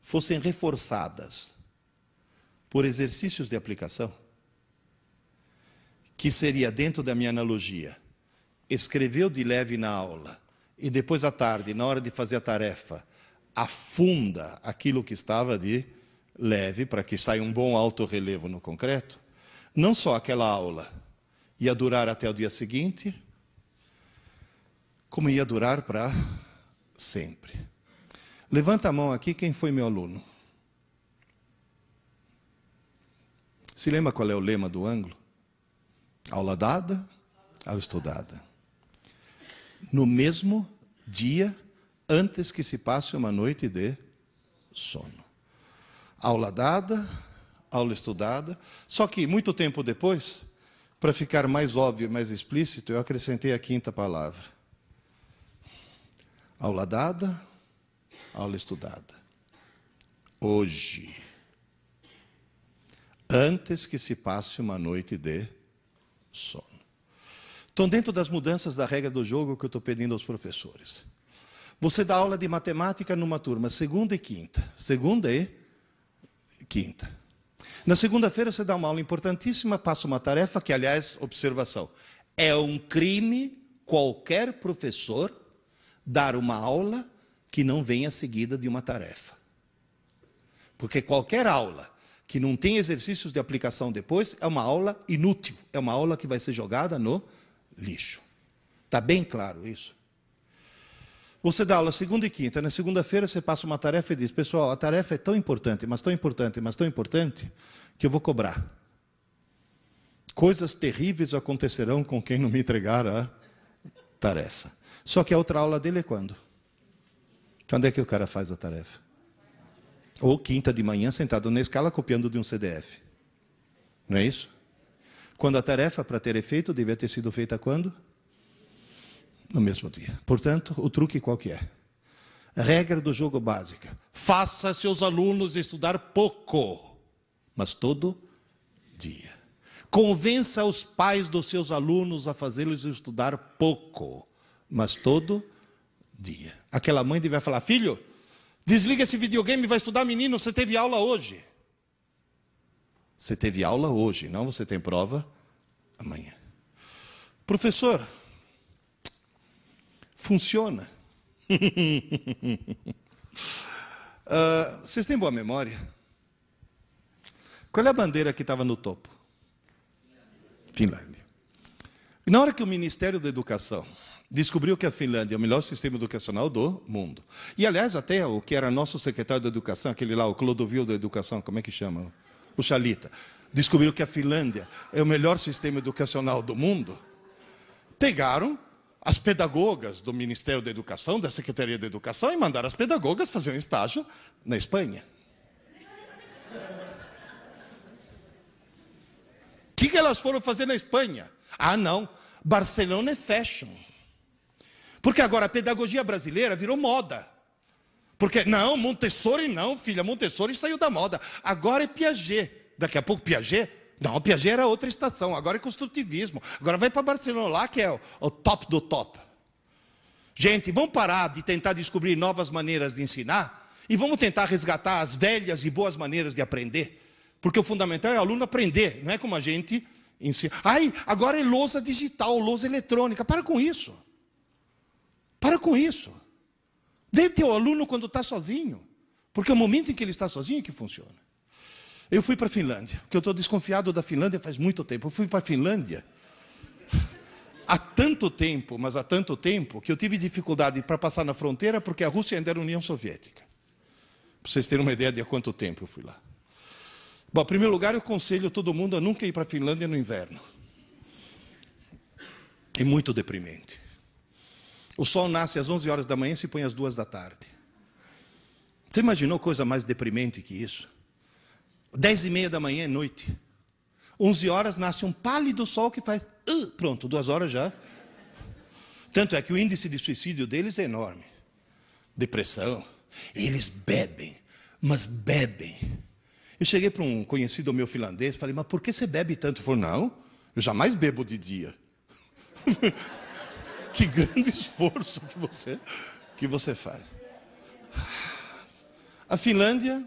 fossem reforçadas por exercícios de aplicação, que seria, dentro da minha analogia, escreveu de leve na aula, e depois à tarde, na hora de fazer a tarefa, afunda aquilo que estava de leve, para que saia um bom alto relevo no concreto, não só aquela aula ia durar até o dia seguinte, como ia durar para sempre. Levanta a mão aqui quem foi meu aluno. Se lembra qual é o lema do ângulo? Aula dada, aula estudada. No mesmo dia, antes que se passe uma noite de sono. Aula dada, aula estudada. Só que, muito tempo depois, para ficar mais óbvio e mais explícito, eu acrescentei a 5ª palavra. Aula dada, aula estudada. Hoje. Antes que se passe uma noite de sono. Então, dentro das mudanças da regra do jogo que eu estou pedindo aos professores. Você dá aula de matemática numa turma, segunda e quinta. Segunda e quinta. Na segunda-feira você dá uma aula importantíssima, passa uma tarefa que, aliás, observação, é um crime qualquer professor dar uma aula que não venha seguida de uma tarefa. Porque qualquer aula que não tem exercícios de aplicação depois é uma aula inútil, é uma aula que vai ser jogada no lixo. Está bem claro isso? Você dá aula segunda e quinta, na segunda-feira você passa uma tarefa e diz, pessoal, a tarefa é tão importante, mas tão importante, mas tão importante, que eu vou cobrar. Coisas terríveis acontecerão com quem não me entregar a tarefa. Só que a outra aula dele é quando? Quando é que o cara faz a tarefa? Ou quinta de manhã, sentado na escala, copiando de um CDF. Não é isso? Quando a tarefa, para ter efeito, devia ter sido feita quando? No mesmo dia. Portanto, o truque qual que é? A regra do jogo básica. Faça seus alunos estudar pouco, mas todo dia. Convença os pais dos seus alunos a fazê-los estudar pouco, mas todo dia. Aquela mãe devia falar, filho, desliga esse videogame e vai estudar, menino, você teve aula hoje. Você teve aula hoje, não você tem prova amanhã. Professor, funciona. Vocês têm boa memória? Qual é a bandeira que estava no topo? Finlândia. E na hora que o Ministério da Educação descobriu que a Finlândia é o melhor sistema educacional do mundo, e aliás até o que era nosso secretário da Educação, aquele lá, o Clodovil da Educação, como é que chama? O Chalita, descobriu que a Finlândia é o melhor sistema educacional do mundo, pegaram as pedagogas do Ministério da Educação, da Secretaria da Educação, e mandaram as pedagogas fazer um estágio na Espanha. O que elas foram fazer na Espanha? Ah, não, Barcelona é fashion. Porque agora a pedagogia brasileira virou moda. Porque, não, Montessori não, filha, Montessori saiu da moda. Agora é Piaget. Daqui a pouco Piaget? Não, Piaget era outra estação, agora é construtivismo. Agora vai para Barcelona lá, que é o top do top. Gente, vamos parar de tentar descobrir novas maneiras de ensinar e vamos tentar resgatar as velhas e boas maneiras de aprender. Porque o fundamental é o aluno aprender, não é como a gente ensina. Ai, agora é lousa digital, lousa eletrônica. Para com isso. Para com isso. Vê teu aluno quando está sozinho. Porque é o momento em que ele está sozinho que funciona. Eu fui para a Finlândia, porque eu estou desconfiado da Finlândia faz muito tempo. Eu fui para a Finlândia há tanto tempo, mas há tanto tempo, que eu tive dificuldade para passar na fronteira, porque a Rússia ainda era União Soviética. Para vocês terem uma ideia de há quanto tempo eu fui lá. Bom, em primeiro lugar, eu aconselho todo mundo a nunca ir para a Finlândia no inverno. É muito deprimente. O sol nasce às 11 horas da manhã e se põe às 2 da tarde. Você imaginou coisa mais deprimente que isso? 10h30 da manhã é noite. 11 horas nasce um pálido sol que faz... pronto, 2 horas já. Tanto é que o índice de suicídio deles é enorme. Depressão. Eles bebem, mas bebem. Eu cheguei para um conhecido meu finlandês e falei, mas por que você bebe tanto? Ele falou, não, eu jamais bebo de dia. Que grande esforço que você faz. A Finlândia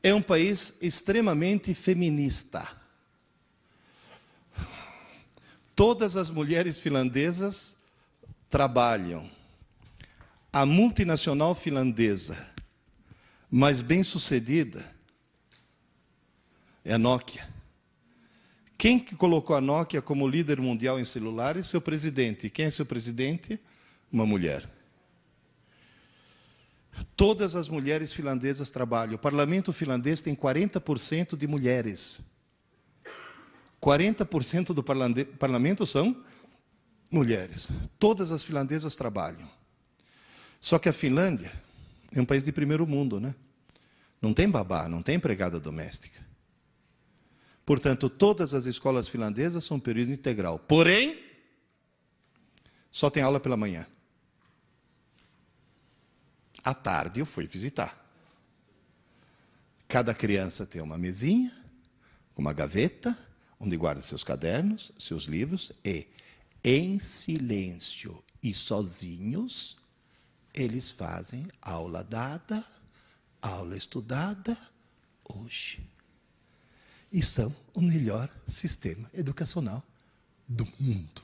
é um país extremamente feminista. Todas as mulheres finlandesas trabalham. A multinacional finlandesa mais bem-sucedida é a Nokia. Quem que colocou a Nokia como líder mundial em celulares? Seu presidente. Quem é seu presidente? Uma mulher. Todas as mulheres finlandesas trabalham. O parlamento finlandês tem 40% de mulheres. 40% do parlamento são mulheres. Todas as finlandesas trabalham. Só que a Finlândia é um país de primeiro mundo, né? Não tem babá, não tem empregada doméstica. Portanto, todas as escolas finlandesas são período integral. Porém, só tem aula pela manhã. À tarde eu fui visitar. Cada criança tem uma mesinha, uma gaveta, onde guarda seus cadernos, seus livros, e em silêncio e sozinhos, eles fazem aula dada, aula estudada, hoje. E são o melhor sistema educacional do mundo.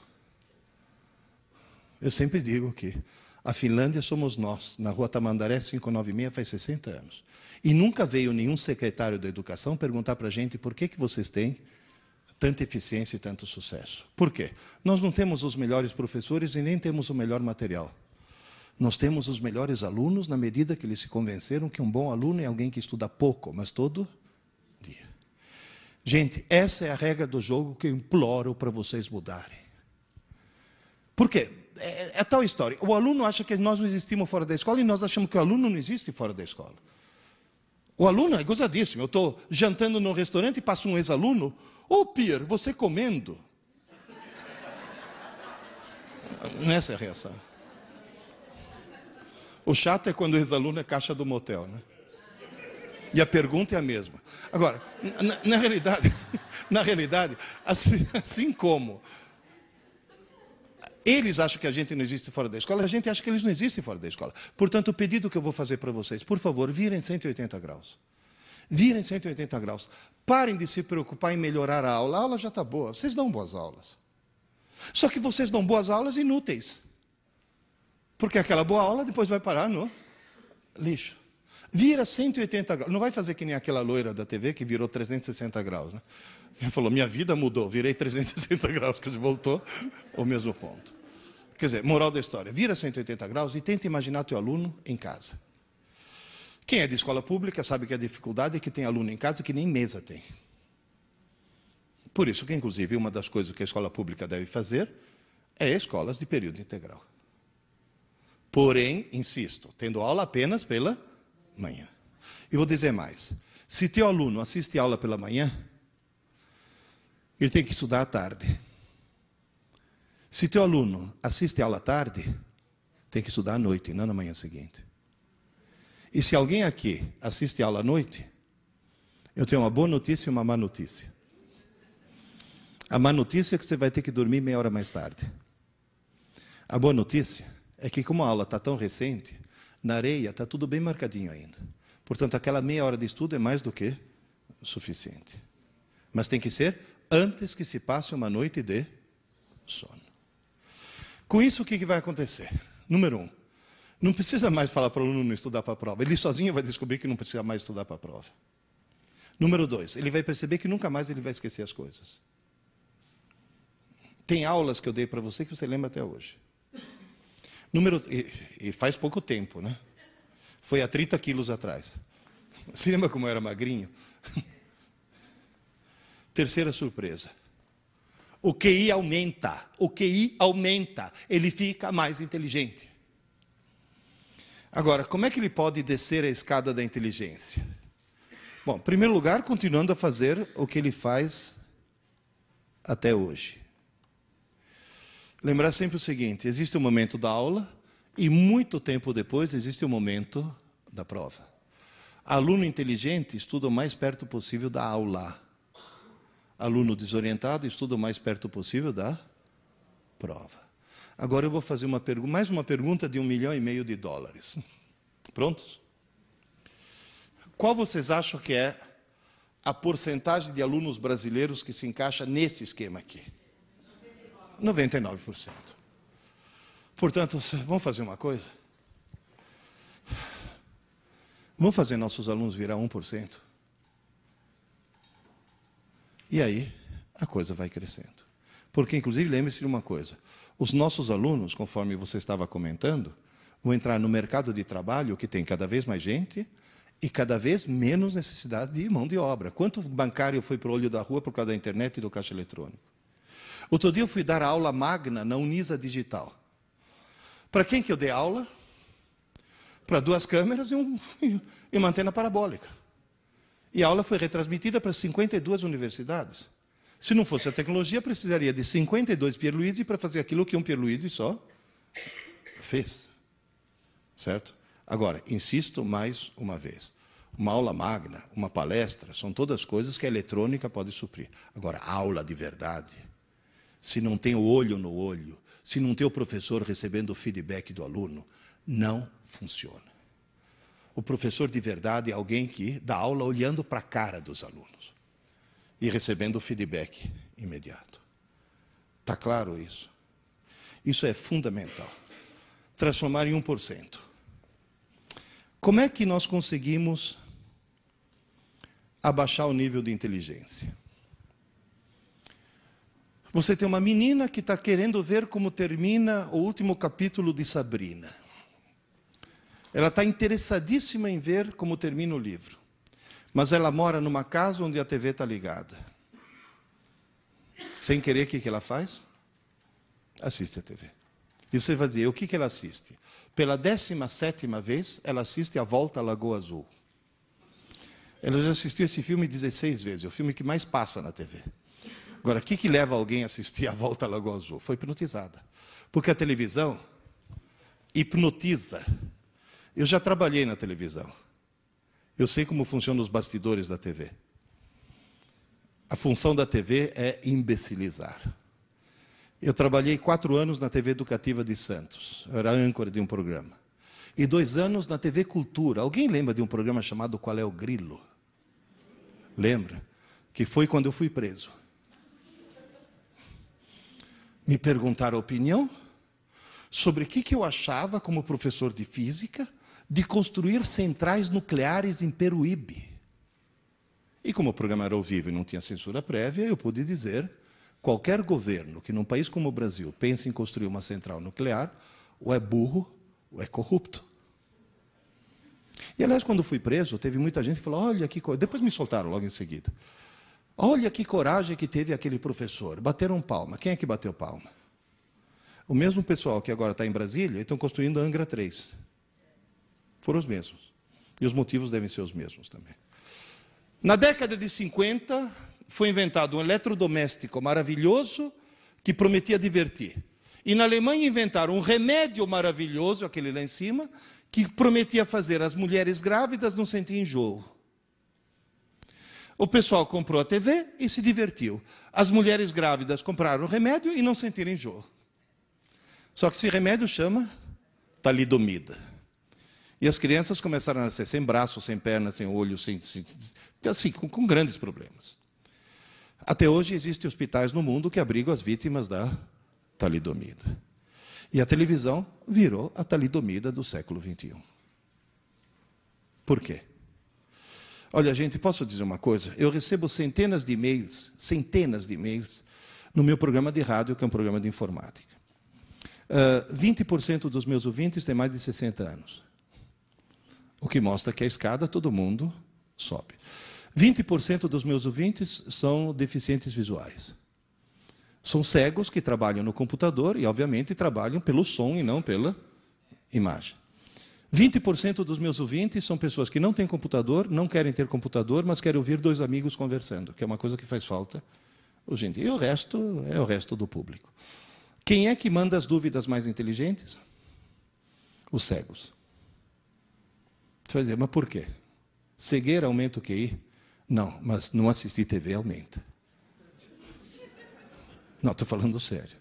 Eu sempre digo que a Finlândia somos nós, na Rua Tamandaré 596, faz 60 anos. E nunca veio nenhum secretário da educação perguntar para a gente por que vocês têm tanta eficiência e tanto sucesso. Por quê? Nós não temos os melhores professores e nem temos o melhor material. Nós temos os melhores alunos na medida que eles se convenceram que um bom aluno é alguém que estuda pouco, mas todo dia. Gente, essa é a regra do jogo que eu imploro para vocês mudarem. Por quê? É tal história. O aluno acha que nós não existimos fora da escola e nós achamos que o aluno não existe fora da escola. O aluno é gozadíssimo. Eu estou jantando no restaurante e passa um ex-aluno. Ô, Pierre, você comendo? Essa é a reação. O chato é quando o ex-aluno é caixa do motel, né? E a pergunta é a mesma. Agora, na realidade, assim como eles acham que a gente não existe fora da escola, a gente acha que eles não existem fora da escola. Portanto, o pedido que eu vou fazer para vocês, por favor, virem 180 graus. Virem 180 graus. Parem de se preocupar em melhorar a aula. A aula já está boa. Vocês dão boas aulas. Só que vocês dão boas aulas inúteis. Porque aquela boa aula depois vai parar no lixo. Vira 180 graus. Não vai fazer que nem aquela loira da TV que virou 360 graus. Né? Ela falou, minha vida mudou, virei 360 graus, que voltou ao mesmo ponto. Quer dizer, moral da história, vira 180 graus e tenta imaginar teu aluno em casa. Quem é de escola pública sabe que a dificuldade é que tem aluno em casa que nem mesa tem. Por isso que, inclusive, uma das coisas que a escola pública deve fazer é escolas de período integral. Porém, insisto, tendo aula apenas pela manhã. E vou dizer mais. Se teu aluno assiste aula pela manhã, ele tem que estudar à tarde. Se teu aluno assiste a aula à tarde, tem que estudar à noite, não na manhã seguinte. E se alguém aqui assiste a aula à noite, eu tenho uma boa notícia e uma má notícia. A má notícia é que você vai ter que dormir meia hora mais tarde. A boa notícia é que, como a aula está tão recente, na areia está tudo bem marcadinho ainda. Portanto, aquela meia hora de estudo é mais do que suficiente. Mas tem que ser antes que se passe uma noite de sono. Com isso, o que vai acontecer? Número 1, não precisa mais falar para o aluno não estudar para a prova. Ele sozinho vai descobrir que não precisa mais estudar para a prova. Número 2, ele vai perceber que nunca mais ele vai esquecer as coisas. Tem aulas que eu dei para você que você lembra até hoje. E faz pouco tempo, né? Foi há 30 quilos atrás. Você lembra como eu era magrinho? Terceira surpresa. O QI aumenta. O QI aumenta. Ele fica mais inteligente. Agora, como é que ele pode descer a escada da inteligência? Bom, em primeiro lugar, continuando a fazer o que ele faz até hoje. Lembrar sempre o seguinte, existe o momento da aula e muito tempo depois existe o momento da prova. Aluno inteligente estuda o mais perto possível da aula. Aluno desorientado estuda o mais perto possível da prova. Agora eu vou fazer mais uma pergunta de $1,5 milhão. Prontos? Qual vocês acham que é a porcentagem de alunos brasileiros que se encaixa nesse esquema aqui? 99%. Portanto, vamos fazer uma coisa? Vamos fazer nossos alunos virar 1%. E aí, a coisa vai crescendo. Porque, inclusive, lembre-se de uma coisa. Os nossos alunos, conforme você estava comentando, vão entrar no mercado de trabalho que tem cada vez mais gente e cada vez menos necessidade de mão de obra. Quanto bancário foi para o olho da rua por causa da internet e do caixa eletrônico? Outro dia eu fui dar aula magna na Unisa Digital. Para quem que eu dei aula? Para 2 câmeras e uma antena parabólica. E a aula foi retransmitida para 52 universidades. Se não fosse a tecnologia, precisaria de 52 Pierluigi para fazer aquilo que um Pierluigi só fez. Certo? Agora, insisto mais uma vez. Uma aula magna, uma palestra, são todas coisas que a eletrônica pode suprir. Agora, aula de verdade, se não tem o olho no olho, se não tem o professor recebendo o feedback do aluno, não funciona. O professor de verdade é alguém que dá aula olhando para a cara dos alunos e recebendo o feedback imediato. Está claro isso? Isso é fundamental. Transformar em 1%. Como é que nós conseguimos abaixar o nível de inteligência? Você tem uma menina que está querendo ver como termina o último capítulo de Sabrina. Ela está interessadíssima em ver como termina o livro. Mas ela mora numa casa onde a TV está ligada. Sem querer, o que ela faz? Assiste a TV. E você vai dizer, o que ela assiste? Pela 17ª vez, ela assiste A Volta à Lagoa Azul. Ela já assistiu esse filme 16 vezes, é o filme que mais passa na TV. Agora, o que leva alguém a assistir A Volta à Lagoa Azul? Foi hipnotizada. Porque a televisão hipnotiza. Eu já trabalhei na televisão. Eu sei como funcionam os bastidores da TV. A função da TV é imbecilizar. Eu trabalhei 4 anos na TV Educativa de Santos. Eu era âncora de um programa. E 2 anos na TV Cultura. Alguém lembra de um programa chamado Qual é o Grilo? Lembra? Que foi quando eu fui preso. Me perguntaram a opinião sobre o que eu achava, como professor de física, de construir centrais nucleares em Peruíbe. E como o programa era ao vivo e não tinha censura prévia, eu pude dizer, qualquer governo que num país como o Brasil pense em construir uma central nuclear, ou é burro, ou é corrupto. E, aliás, quando fui preso, teve muita gente que falou, olha que... Depois me soltaram logo em seguida. Olha que coragem que teve aquele professor. Bateram palma. Quem é que bateu palma? O mesmo pessoal que agora está em Brasília, estão construindo a Angra 3. Foram os mesmos. E os motivos devem ser os mesmos também. Na década de 50, foi inventado um eletrodoméstico maravilhoso que prometia divertir. E na Alemanha inventaram um remédio maravilhoso, aquele lá em cima, que prometia fazer as mulheres grávidas não sentir enjoo. O pessoal comprou a TV e se divertiu. As mulheres grávidas compraram o remédio e não sentiram enjoo. Só que esse remédio chama talidomida. E as crianças começaram a nascer sem braço, sem perna, sem olho, assim, com grandes problemas. Até hoje existem hospitais no mundo que abrigam as vítimas da talidomida. E a televisão virou a talidomida do século XXI. Por quê? Olha, gente, posso dizer uma coisa? Eu recebo centenas de e-mails, no meu programa de rádio, que é um programa de informática. 20% dos meus ouvintes têm mais de 60 anos. O que mostra que a escada todo mundo sobe. 20% dos meus ouvintes são deficientes visuais. São cegos que trabalham no computador e, obviamente, trabalham pelo som e não pela imagem. 20% dos meus ouvintes são pessoas que não têm computador, não querem ter computador, mas querem ouvir dois amigos conversando, que é uma coisa que faz falta hoje em dia. E o resto é o resto do público. Quem é que manda as dúvidas mais inteligentes? Os cegos. Você vai dizer, mas por quê? Cegueira aumenta o QI? Não, mas não assistir TV aumenta. Não, estou falando sério.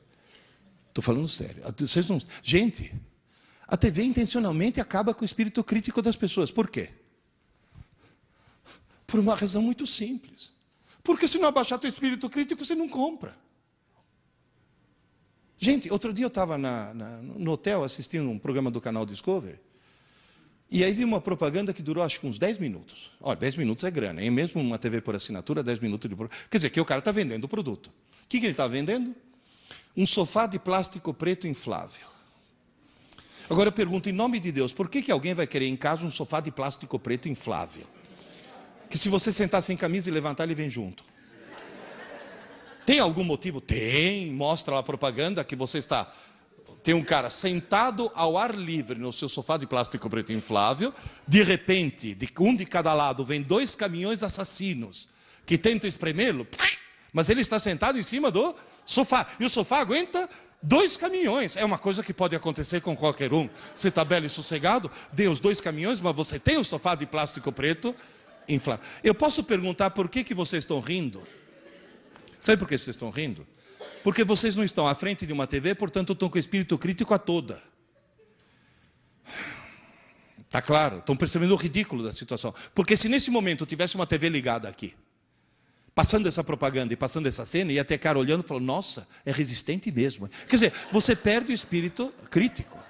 Estou falando sério. Vocês não... Gente, a TV intencionalmente acaba com o espírito crítico das pessoas. Por quê? Por uma razão muito simples. Porque se não abaixar teu espírito crítico, você não compra. Gente, outro dia eu estava no hotel assistindo um programa do canal Discovery, e aí vi uma propaganda que durou acho que uns 10 minutos. Olha, 10 minutos é grana, hein? Mesmo uma TV por assinatura, 10 minutos de programa. Quer dizer, que o cara está vendendo o produto. O que ele está vendendo? Um sofá de plástico preto inflável. Agora eu pergunto, em nome de Deus, por que alguém vai querer em casa um sofá de plástico preto inflável? Que se você sentar sem camisa e levantar, ele vem junto. Tem algum motivo? Tem. Mostra lá a propaganda que você está... Tem um cara sentado ao ar livre no seu sofá de plástico preto inflável. De repente, um de cada lado, vem 2 caminhões assassinos que tentam espremê-lo. Mas ele está sentado em cima do sofá. E o sofá aguenta 2 caminhões. É uma coisa que pode acontecer com qualquer um. Você está belo e sossegado, vem os 2 caminhões, mas você tem o sofá de plástico preto inflável. Eu posso perguntar por que vocês estão rindo? Sabe por que vocês estão rindo? Porque vocês não estão à frente de uma TV, portanto estão com o espírito crítico a toda. Está claro? Estão percebendo o ridículo da situação. Porque se nesse momento tivesse uma TV ligada aqui, passando essa propaganda e passando essa cena, ia ter cara olhando e falando, nossa, é resistente mesmo. Quer dizer, você perde o espírito crítico.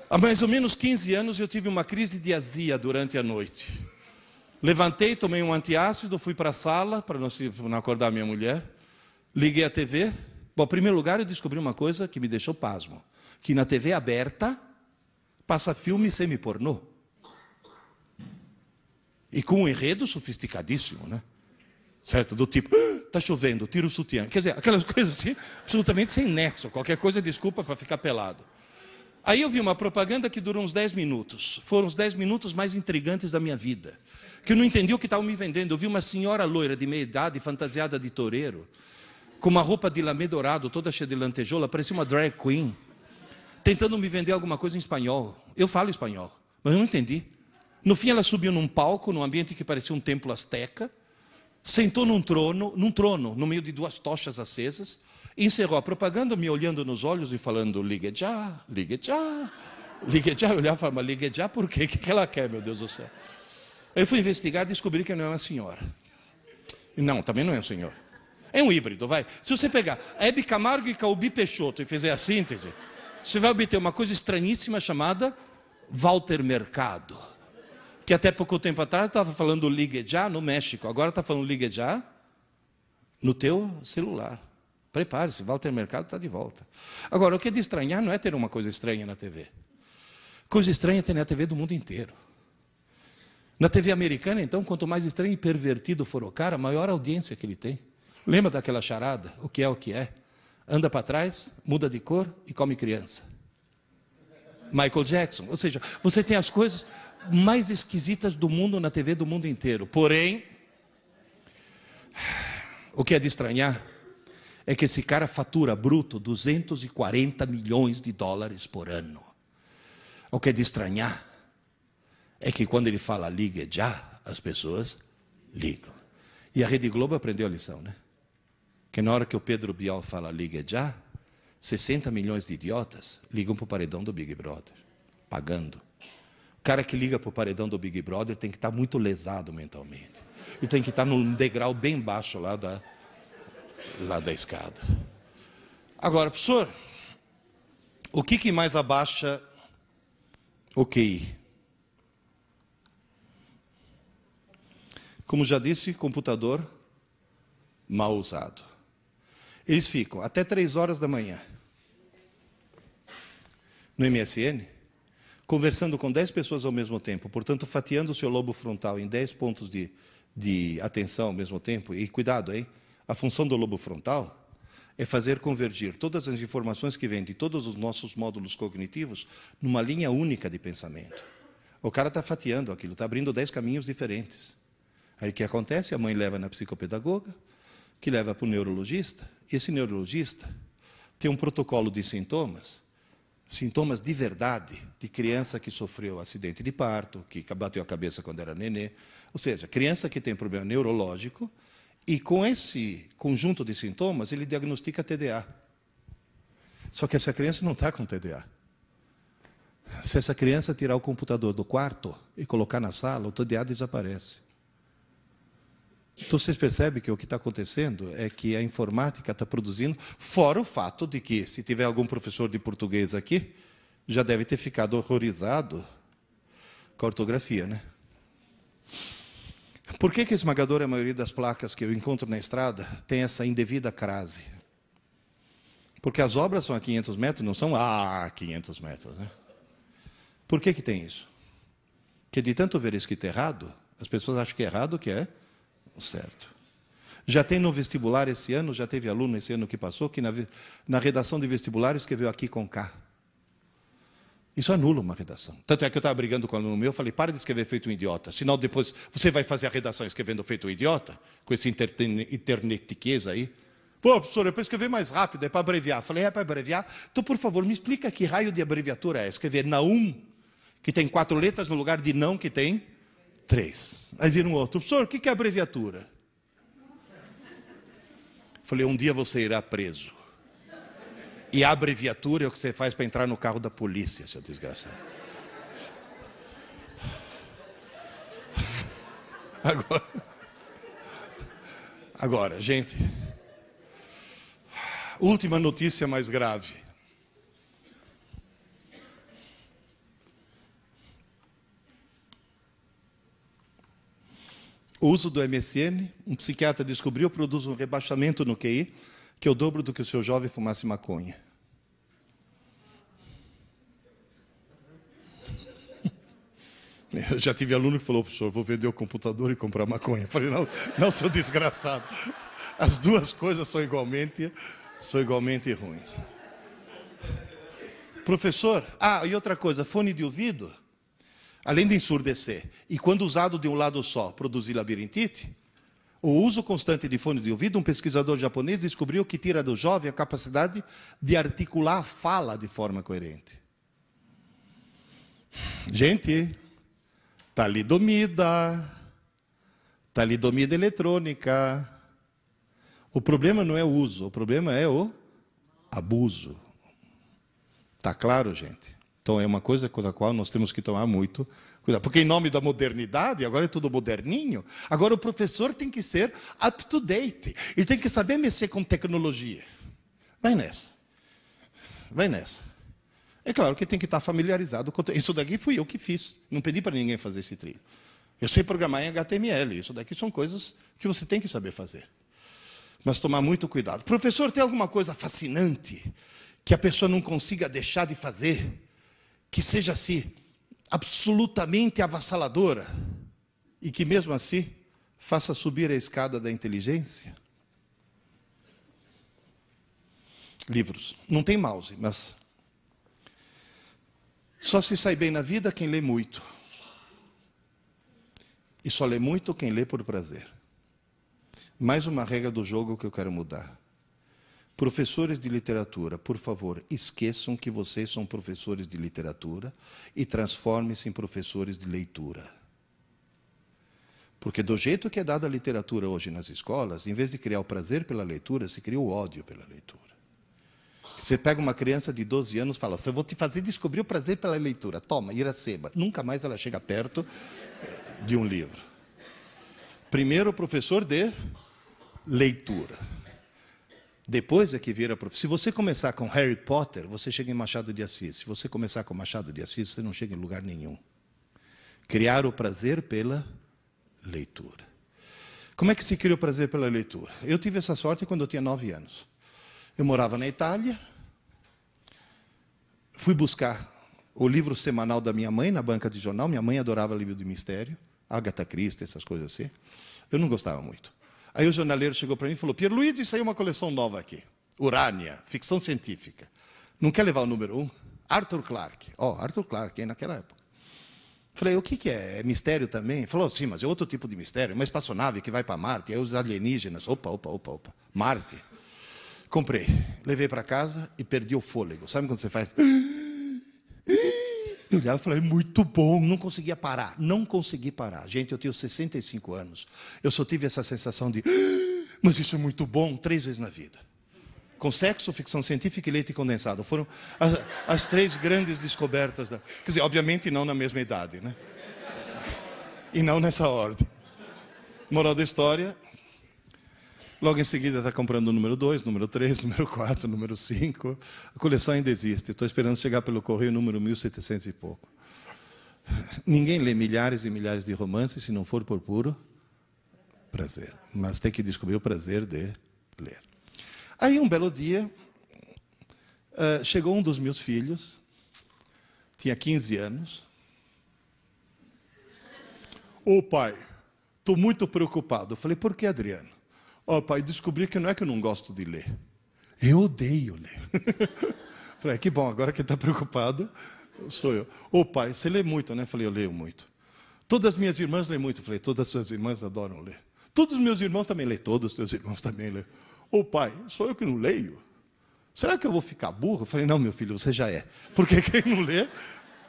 Há mais ou menos 15 anos eu tive uma crise de azia durante a noite. Levantei, tomei um antiácido, fui para a sala, para não acordar minha mulher. Liguei a TV. Bom, em primeiro lugar, eu descobri uma coisa que me deixou pasmo. Que na TV aberta, passa filme semi-pornô. E com um enredo sofisticadíssimo, né? Certo? Do tipo, está chovendo, tira o sutiã. Quer dizer, aquelas coisas assim, absolutamente sem nexo. Qualquer coisa é desculpa para ficar pelado. Aí eu vi uma propaganda que durou uns 10 minutos. Foram os 10 minutos mais intrigantes da minha vida. Que eu não entendi o que estavam me vendendo. Eu vi uma senhora loira de meia idade, fantasiada de toureiro, com uma roupa de lamê dourado, toda cheia de lantejoula, parecia uma drag queen, tentando me vender alguma coisa em espanhol. Eu falo espanhol, mas eu não entendi. No fim ela subiu num palco, num ambiente que parecia um templo asteca, sentou num trono, no meio de 2 tochas acesas, encerrou a propaganda, me olhando nos olhos e falando, ligue já, ligue já, ligue já. Eu olhava e falava, mas ligue já por quê? O que ela quer, meu Deus do céu? Eu fui investigar e descobri que não é uma senhora. Não, também não é um senhor. É um híbrido, vai. Se você pegar Hebe Camargo e Calbi Peixoto e fizer a síntese, você vai obter uma coisa estranhíssima chamada Walter Mercado. Que até pouco tempo atrás estava falando ligue já no México. Agora está falando ligue já no teu celular. Prepare-se, Walter Mercado está de volta. Agora, o que é de estranhar não é ter uma coisa estranha na TV. Coisa estranha é ter na TV do mundo inteiro. Na TV americana, então, quanto mais estranho e pervertido for o cara, maior audiência que ele tem. Lembra daquela charada? O que é o que é? Anda para trás, muda de cor e come criança. Michael Jackson. Ou seja, você tem as coisas mais esquisitas do mundo na TV do mundo inteiro. Porém, o que é de estranhar é que esse cara fatura bruto 240 milhões de dólares por ano. O que é de estranhar é que quando ele fala ligue já, as pessoas ligam. E a Rede Globo aprendeu a lição, né? Que na hora que o Pedro Bial fala ligue já, 60 milhões de idiotas ligam para o paredão do Big Brother, pagando. O cara que liga para o paredão do Big Brother tem que estar muito lesado mentalmente. E tem que estar num degrau bem baixo lá da escada. Agora, professor, o que mais abaixa o QI? Como já disse, computador mal usado. Eles ficam até 3 horas da manhã no MSN, conversando com 10 pessoas ao mesmo tempo, portanto, fatiando o seu lobo frontal em 10 pontos de atenção ao mesmo tempo. E cuidado, hein? A função do lobo frontal é fazer convergir todas as informações que vêm de todos os nossos módulos cognitivos numa linha única de pensamento. O cara está fatiando aquilo, está abrindo 10 caminhos diferentes. Aí o que acontece? A mãe leva na psicopedagoga, que leva para o neurologista, e esse neurologista tem um protocolo de sintomas de verdade, de criança que sofreu acidente de parto, que bateu a cabeça quando era nenê, ou seja, criança que tem problema neurológico, e com esse conjunto de sintomas, ele diagnostica TDA. Só que essa criança não está com TDA. Se essa criança tirar o computador do quarto e colocar na sala, o TDA desaparece. Então, vocês percebem que o que está acontecendo é que a informática está produzindo, fora o fato de que, se tiver algum professor de português aqui, já deve ter ficado horrorizado com a ortografia, né? Por que a esmagadora maioria das placas que eu encontro na estrada tem essa indevida crase? Porque as obras são a 500 metros, não são a 500 metros, né? Por que tem isso? Porque de tanto ver escrito errado, as pessoas acham que é errado o que é certo. Já tem no vestibular esse ano, já teve aluno esse ano que passou, que na redação de vestibular escreveu aqui com K. Isso anula uma redação. Tanto é que eu estava brigando com o aluno meu, eu falei, para de escrever feito um idiota, senão depois você vai fazer a redação escrevendo feito um idiota, com esse internetiquez aí. Pô, professor, é para escrever mais rápido, é para abreviar. Eu falei, é para abreviar? Então, por favor, me explica que raio de abreviatura é. Escrever Naum, que tem 4 letras, no lugar de não, que tem 3. Aí vira um outro. Professor, o que é abreviatura? Falei, um dia você irá preso. E a abreviatura é o que você faz para entrar no carro da polícia, seu desgraçado. Agora, gente, última notícia mais grave. O uso do MSN, um psiquiatra descobriu, produz um rebaixamento no QI, que é o dobro do que o seu jovem fumasse maconha. Eu já tive aluno que falou, professor, vou vender o computador e comprar maconha. Eu falei, não, seu desgraçado. As duas coisas são igualmente ruins. Professor, e outra coisa, fone de ouvido, além de ensurdecer, e quando usado de um lado só, produzir labirintite, o uso constante de fone de ouvido, um pesquisador japonês descobriu que tira do jovem a capacidade de articular a fala de forma coerente. Gente, talidomida eletrônica. O problema não é o uso, o problema é o abuso. Está claro, gente? Então, é uma coisa com a qual nós temos que tomar muito cuidado. Porque, em nome da modernidade, agora é tudo moderninho, agora o professor tem que ser up-to-date. E tem que saber mexer com tecnologia. Vai nessa. É claro que tem que estar familiarizado com... Isso daqui fui eu que fiz. Não pedi para ninguém fazer esse trilho. Eu sei programar em HTML. Isso daqui são coisas que você tem que saber fazer. Mas tomar muito cuidado. Professor, tem alguma coisa fascinante que a pessoa não consiga deixar de fazer? Que seja assim, absolutamente avassaladora, e que mesmo assim faça subir a escada da inteligência? Livros. Não tem mouse, mas só se sai bem na vida quem lê muito. E só lê muito quem lê por prazer. Mais uma regra do jogo que eu quero mudar. Professores de literatura, por favor, esqueçam que vocês são professores de literatura e transformem-se em professores de leitura. Porque do jeito que é dada a literatura hoje nas escolas, em vez de criar o prazer pela leitura, se cria o ódio pela leitura. Você pega uma criança de 12 anos e fala, eu vou te fazer descobrir o prazer pela leitura. Toma, Iracema. Nunca mais ela chega perto de um livro. Primeiro, professor de leitura. Depois é que vira professor. Se você começar com Harry Potter, você chega em Machado de Assis. Se você começar com Machado de Assis, você não chega em lugar nenhum. Criar o prazer pela leitura. Como é que se cria o prazer pela leitura? Eu tive essa sorte quando eu tinha 9 anos. Eu morava na Itália, fui buscar o livro semanal da minha mãe na banca de jornal. Minha mãe adorava livro de mistério, Agatha Christie, essas coisas assim. Eu não gostava muito. Aí o jornaleiro chegou para mim e falou, Pierluigi, saiu uma coleção nova aqui. Urânia, ficção científica. Não quer levar o número 1? Arthur Clarke. Arthur Clarke, hein, naquela época. Falei, o que é? É mistério também? Ele falou, sim, mas é outro tipo de mistério. Uma espaçonave que vai para Marte, aí os alienígenas. Opa. Marte. Comprei. Levei para casa e perdi o fôlego. Sabe quando você faz... Eu olhava e falei, muito bom, não conseguia parar. Não consegui parar. Gente, eu tenho 65 anos. Eu só tive essa sensação de... Mas isso é muito bom 3 vezes na vida. Com sexo, ficção científica e leite condensado. Foram as 3 grandes descobertas. Quer dizer, obviamente não na mesma idade, né? E não nessa ordem. Moral da história... Logo em seguida está comprando o número 2, número 3, número 4, número 5. A coleção ainda existe. Estou esperando chegar pelo correio número 1700 e pouco. Ninguém lê milhares e milhares de romances se não for por puro prazer. Mas tem que descobrir o prazer de ler. Aí, um belo dia, chegou um dos meus filhos, tinha 15 anos. Ô pai, estou muito preocupado. Eu falei, por que, Adriano? Pai, descobri que não é que eu não gosto de ler. Eu odeio ler. Falei, que bom, agora que está preocupado, sou eu. Pai, você lê muito, né? Falei, eu leio muito. Todas as minhas irmãs leem muito. Falei, todas as suas irmãs adoram ler. Todos os meus irmãos também leem. Todos os teus irmãos também leem. Pai, sou eu que não leio? Será que eu vou ficar burro? Falei, não, meu filho, você já é. Porque quem não lê,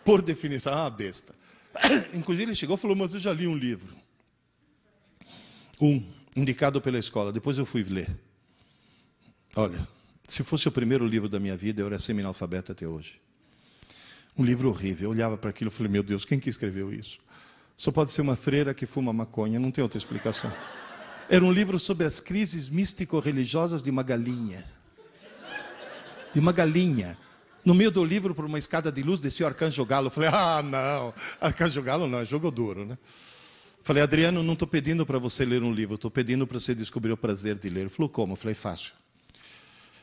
por definição, é uma besta. Inclusive, ele chegou e falou, mas eu já li um livro. Indicado pela escola. Depois eu fui ler. Olha, se fosse o primeiro livro da minha vida, eu era semi-analfabeto até hoje. Um livro horrível. Eu olhava para aquilo e falei, meu Deus, quem que escreveu isso? Só pode ser uma freira que fuma maconha, não tem outra explicação. Era um livro sobre as crises místico-religiosas de uma galinha. De uma galinha. No meio do livro, por uma escada de luz, descia o Arcanjo Galo. Eu falei, não, Arcanjo Galo não, é jogo duro, né? Falei, Adriano, não estou pedindo para você ler um livro, estou pedindo para você descobrir o prazer de ler. Ele falou, como? Eu falei, fácil.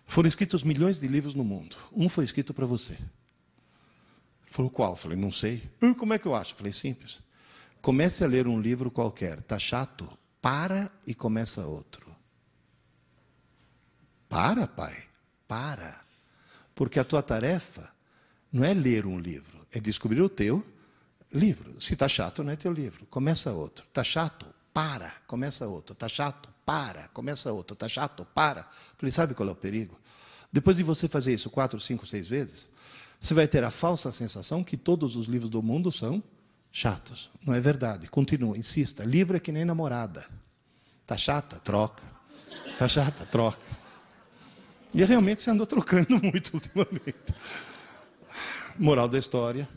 Foram escritos milhões de livros no mundo. Um foi escrito para você. Ele falou, qual? Eu falei, não sei. Como é que eu acho? Eu falei, simples. Comece a ler um livro qualquer. Está chato? Para e começa outro. Para, pai. Para. Porque a tua tarefa não é ler um livro, é descobrir o teu livro. Se está chato, não é teu livro. Começa outro. Está chato? Para. Começa outro. Está chato? Para. Começa outro. Está chato? Para. Falei, sabe qual é o perigo? Depois de você fazer isso 4, 5, 6 vezes, você vai ter a falsa sensação que todos os livros do mundo são chatos. Não é verdade. Continua, insista. Livro é que nem namorada. Está chata? Troca. Está chata? Troca. E realmente você andou trocando muito ultimamente. Moral da história.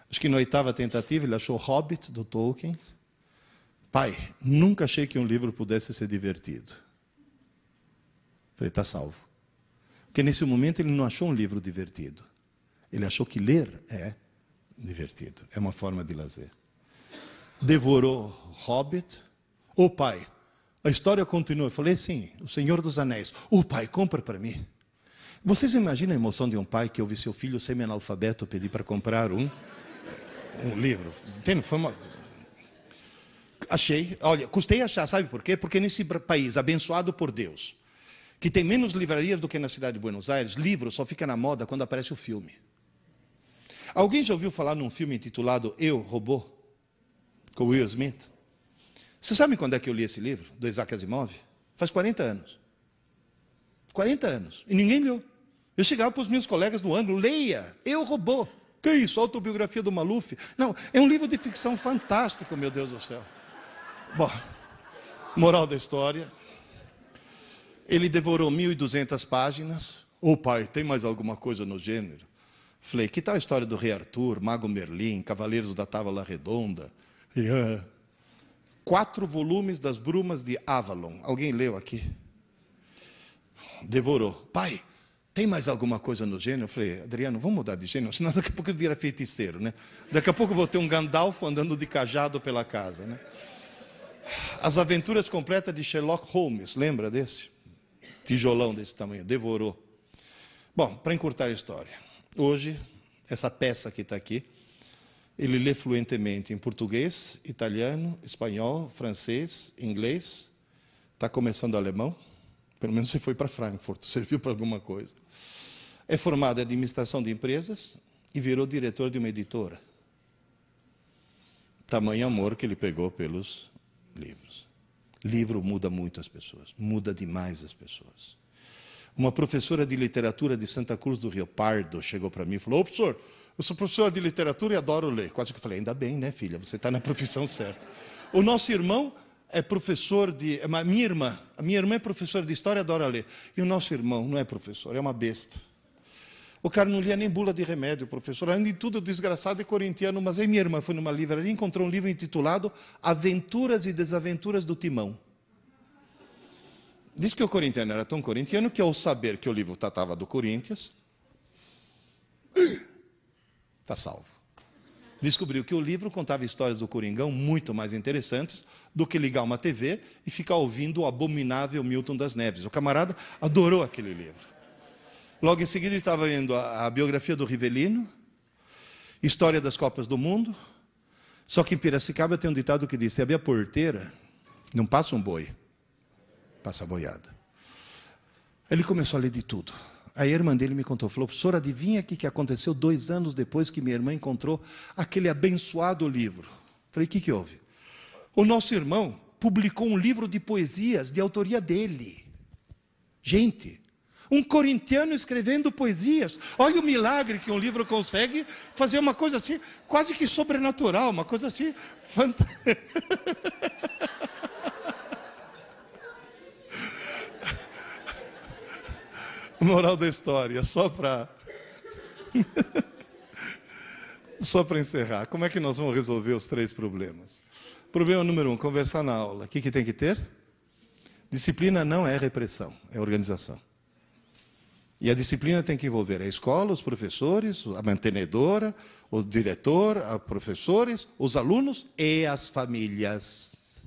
Acho que na 8ª tentativa ele achou Hobbit, do Tolkien. Pai, nunca achei que um livro pudesse ser divertido. Falei, está salvo. Porque nesse momento ele não achou um livro divertido. Ele achou que ler é divertido. É uma forma de lazer. Devorou Hobbit. Pai, a história continua. Eu falei, sim, O Senhor dos Anéis. Pai, compra para mim. Vocês imaginam a emoção de um pai que ouve seu filho semi-analfabeto pedir para comprar um livro? Entende? Foi uma... Achei. Olha, custei achar, sabe por quê? Porque nesse país abençoado por Deus, que tem menos livrarias do que na cidade de Buenos Aires, livro só fica na moda quando aparece o filme. Alguém já ouviu falar num filme intitulado Eu, Robô? Com Will Smith? Você sabe quando é que eu li esse livro, do Isaac Asimov? Faz 40 anos. 40 anos. E ninguém leu. Eu chegava para os meus colegas do ângulo, leia, Eu, Robô. Que isso, autobiografia do Maluf? Não, é um livro de ficção fantástico, meu Deus do céu. Bom, moral da história. Ele devorou 1.200 páginas. Ô pai, tem mais alguma coisa no gênero? Falei, que tal a história do Rei Arthur, Mago Merlin, Cavaleiros da Távola Redonda? 4 volumes das Brumas de Avalon. Alguém leu aqui? Devorou. Pai, tem mais alguma coisa no gênero? Eu falei, Adriano, vamos mudar de gênero, senão daqui a pouco vira feiticeiro, né? Daqui a pouco eu vou ter um Gandalf andando de cajado pela casa, né? As Aventuras Completas de Sherlock Holmes, lembra desse? Tijolão desse tamanho, devorou. Bom, para encurtar a história, hoje, essa peça que está aqui, ele lê fluentemente em português, italiano, espanhol, francês, inglês, está começando alemão, pelo menos você foi para Frankfurt, serviu para alguma coisa. É formado em administração de empresas e virou diretor de uma editora. Tamanho amor que ele pegou pelos livros. Livro muda muito as pessoas, muda demais as pessoas. Uma professora de literatura de Santa Cruz do Rio Pardo chegou para mim e falou, ô professor, eu sou professora de literatura e adoro ler. Quase que eu falei, ainda bem, né, filha, você está na profissão certa. O nosso irmão é professor de... A minha irmã é professora de história e adora ler. E o nosso irmão não é professor, é uma besta. O cara não lia nem bula de remédio, professor. Além de tudo, desgraçado e corintiano. Mas aí minha irmã foi numa livraria e encontrou um livro intitulado Aventuras e Desaventuras do Timão. Diz que o corintiano era tão corintiano que, ao saber que o livro tratava do Corinthians, está salvo. Descobriu que o livro contava histórias do Coringão muito mais interessantes do que ligar uma TV e ficar ouvindo o abominável Milton das Neves. O camarada adorou aquele livro. Logo em seguida ele estava vendo a biografia do Rivelino, história das Copas do Mundo. Só que em Piracicaba tem um ditado que diz, se abrir a porteira, não passa um boi, passa a boiada. Ele começou a ler de tudo. Aí a irmã dele me contou, falou, professor, adivinha o que aconteceu 2 anos depois que minha irmã encontrou aquele abençoado livro? Falei, o que houve? O nosso irmão publicou um livro de poesias de autoria dele. Gente, um corintiano escrevendo poesias. Olha o milagre que um livro consegue fazer uma coisa assim, quase que sobrenatural, uma coisa assim, fantástica. Moral da história, só para encerrar. Como é que nós vamos resolver os 3 problemas? Problema número 1, conversar na aula. O que tem que ter? Disciplina não é repressão, é organização. E a disciplina tem que envolver a escola, os professores, a mantenedora, o diretor, os professores, os alunos e as famílias.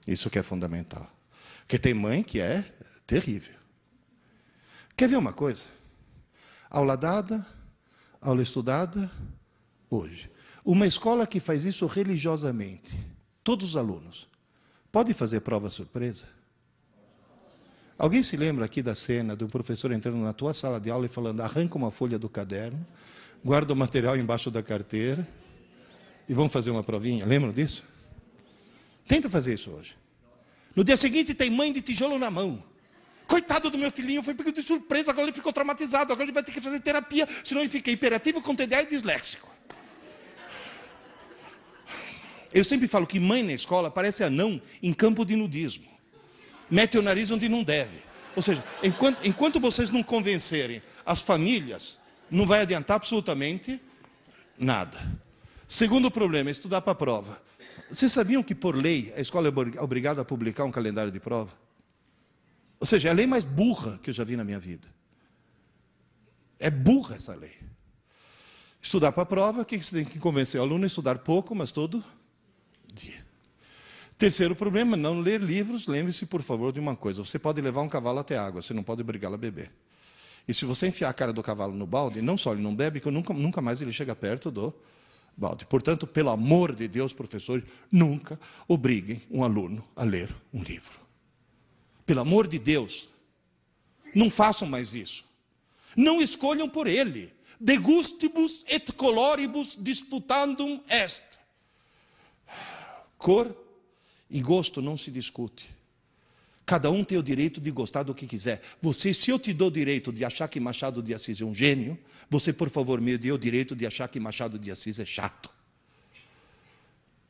Isso que é fundamental. Porque tem mãe que é terrível. Quer ver uma coisa? Aula dada, aula estudada, hoje. Uma escola que faz isso religiosamente, todos os alunos, pode fazer prova surpresa? Alguém se lembra aqui da cena do professor entrando na tua sala de aula e falando, arranca uma folha do caderno, guarda o material embaixo da carteira e vamos fazer uma provinha? Lembram disso? Tenta fazer isso hoje. No dia seguinte tem mãe de tijolo na mão. Coitado do meu filhinho, foi pego de surpresa, agora ele ficou traumatizado, agora ele vai ter que fazer terapia, senão ele fica hiperativo, com TDA e disléxico. Eu sempre falo que mãe na escola parece anão em campo de nudismo. Mete o nariz onde não deve. Ou seja, enquanto vocês não convencerem as famílias, não vai adiantar absolutamente nada. Segundo problema, estudar para a prova. Vocês sabiam que, por lei, a escola é obrigada a publicar um calendário de prova? Ou seja, é a lei mais burra que eu já vi na minha vida. É burra essa lei. Estudar para a prova, o que você tem que convencer o aluno? Estudar pouco, mas todo dia. Terceiro problema, não ler livros. Lembre-se, por favor, de uma coisa. Você pode levar um cavalo até a água, você não pode obrigá-lo a beber. E se você enfiar a cara do cavalo no balde, não só ele não bebe, que nunca mais ele chega perto do balde. Portanto, pelo amor de Deus, professores, nunca obriguem um aluno a ler um livro. Pelo amor de Deus, não façam mais isso. Não escolham por ele. De gustibus et coloribus disputandum est. Cor e gosto não se discute. Cada um tem o direito de gostar do que quiser. Você, se eu te dou o direito de achar que Machado de Assis é um gênio, você, por favor, me dê o direito de achar que Machado de Assis é chato.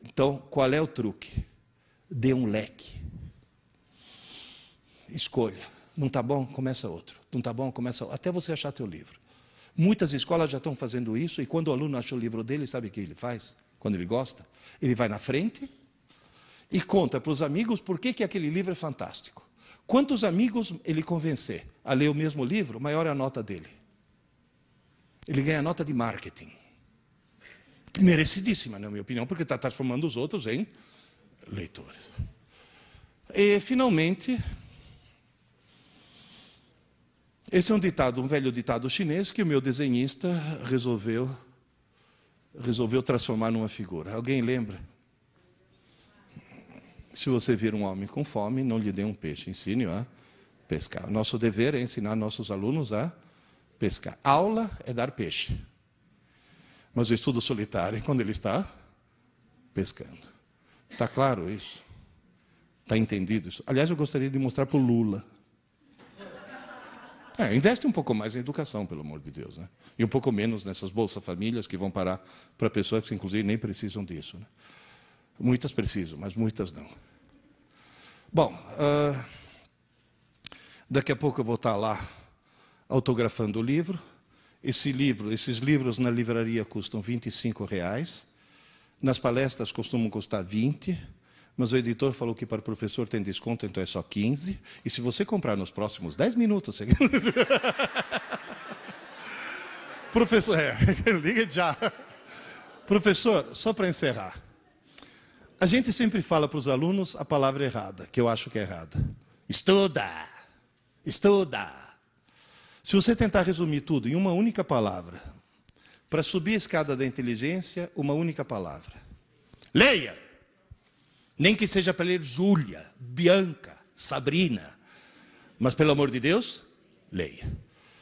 Então, qual é o truque? Dê um leque. Escolha. Não está bom? Começa outro. Não está bom? Começa outro. Até você achar teu livro. Muitas escolas já estão fazendo isso, e quando o aluno acha o livro dele, sabe o que ele faz? Quando ele gosta? Ele vai na frente e conta para os amigos por que aquele livro é fantástico. Quantos amigos ele convencer a ler o mesmo livro, maior é a nota dele. Ele ganha nota de marketing. Merecidíssima, na minha opinião, porque está transformando os outros em leitores. E, finalmente, esse é um velho ditado chinês que o meu desenhista resolveu transformar numa figura. Alguém lembra? Se você vir um homem com fome, não lhe dê um peixe, ensine-o a pescar. Nosso dever é ensinar nossos alunos a pescar. Aula é dar peixe. Mas o estudo solitário é quando ele está pescando. Está claro isso? Está entendido isso? Aliás, eu gostaria de mostrar para o Lula. Investe um pouco mais em educação, pelo amor de Deus, né? E um pouco menos nessas Bolsa Famílias que vão parar para pessoas que, inclusive, nem precisam disso, né? Muitas precisam, mas muitas não. Bom, daqui a pouco eu vou estar lá autografando o livro. Esses livros na livraria custam R$25. Nas palestras costumam custar 20, mas o editor falou que para o professor tem desconto, então é só 15. E se você comprar nos próximos 10 minutos... Professor, liga já. Professor, só para encerrar. A gente sempre fala para os alunos a palavra errada, que eu acho que é errada. Estuda! Estuda! Se você tentar resumir tudo em uma única palavra, para subir a escada da inteligência, uma única palavra. Leia! Nem que seja para ler Júlia, Bianca, Sabrina. Mas, pelo amor de Deus, leia.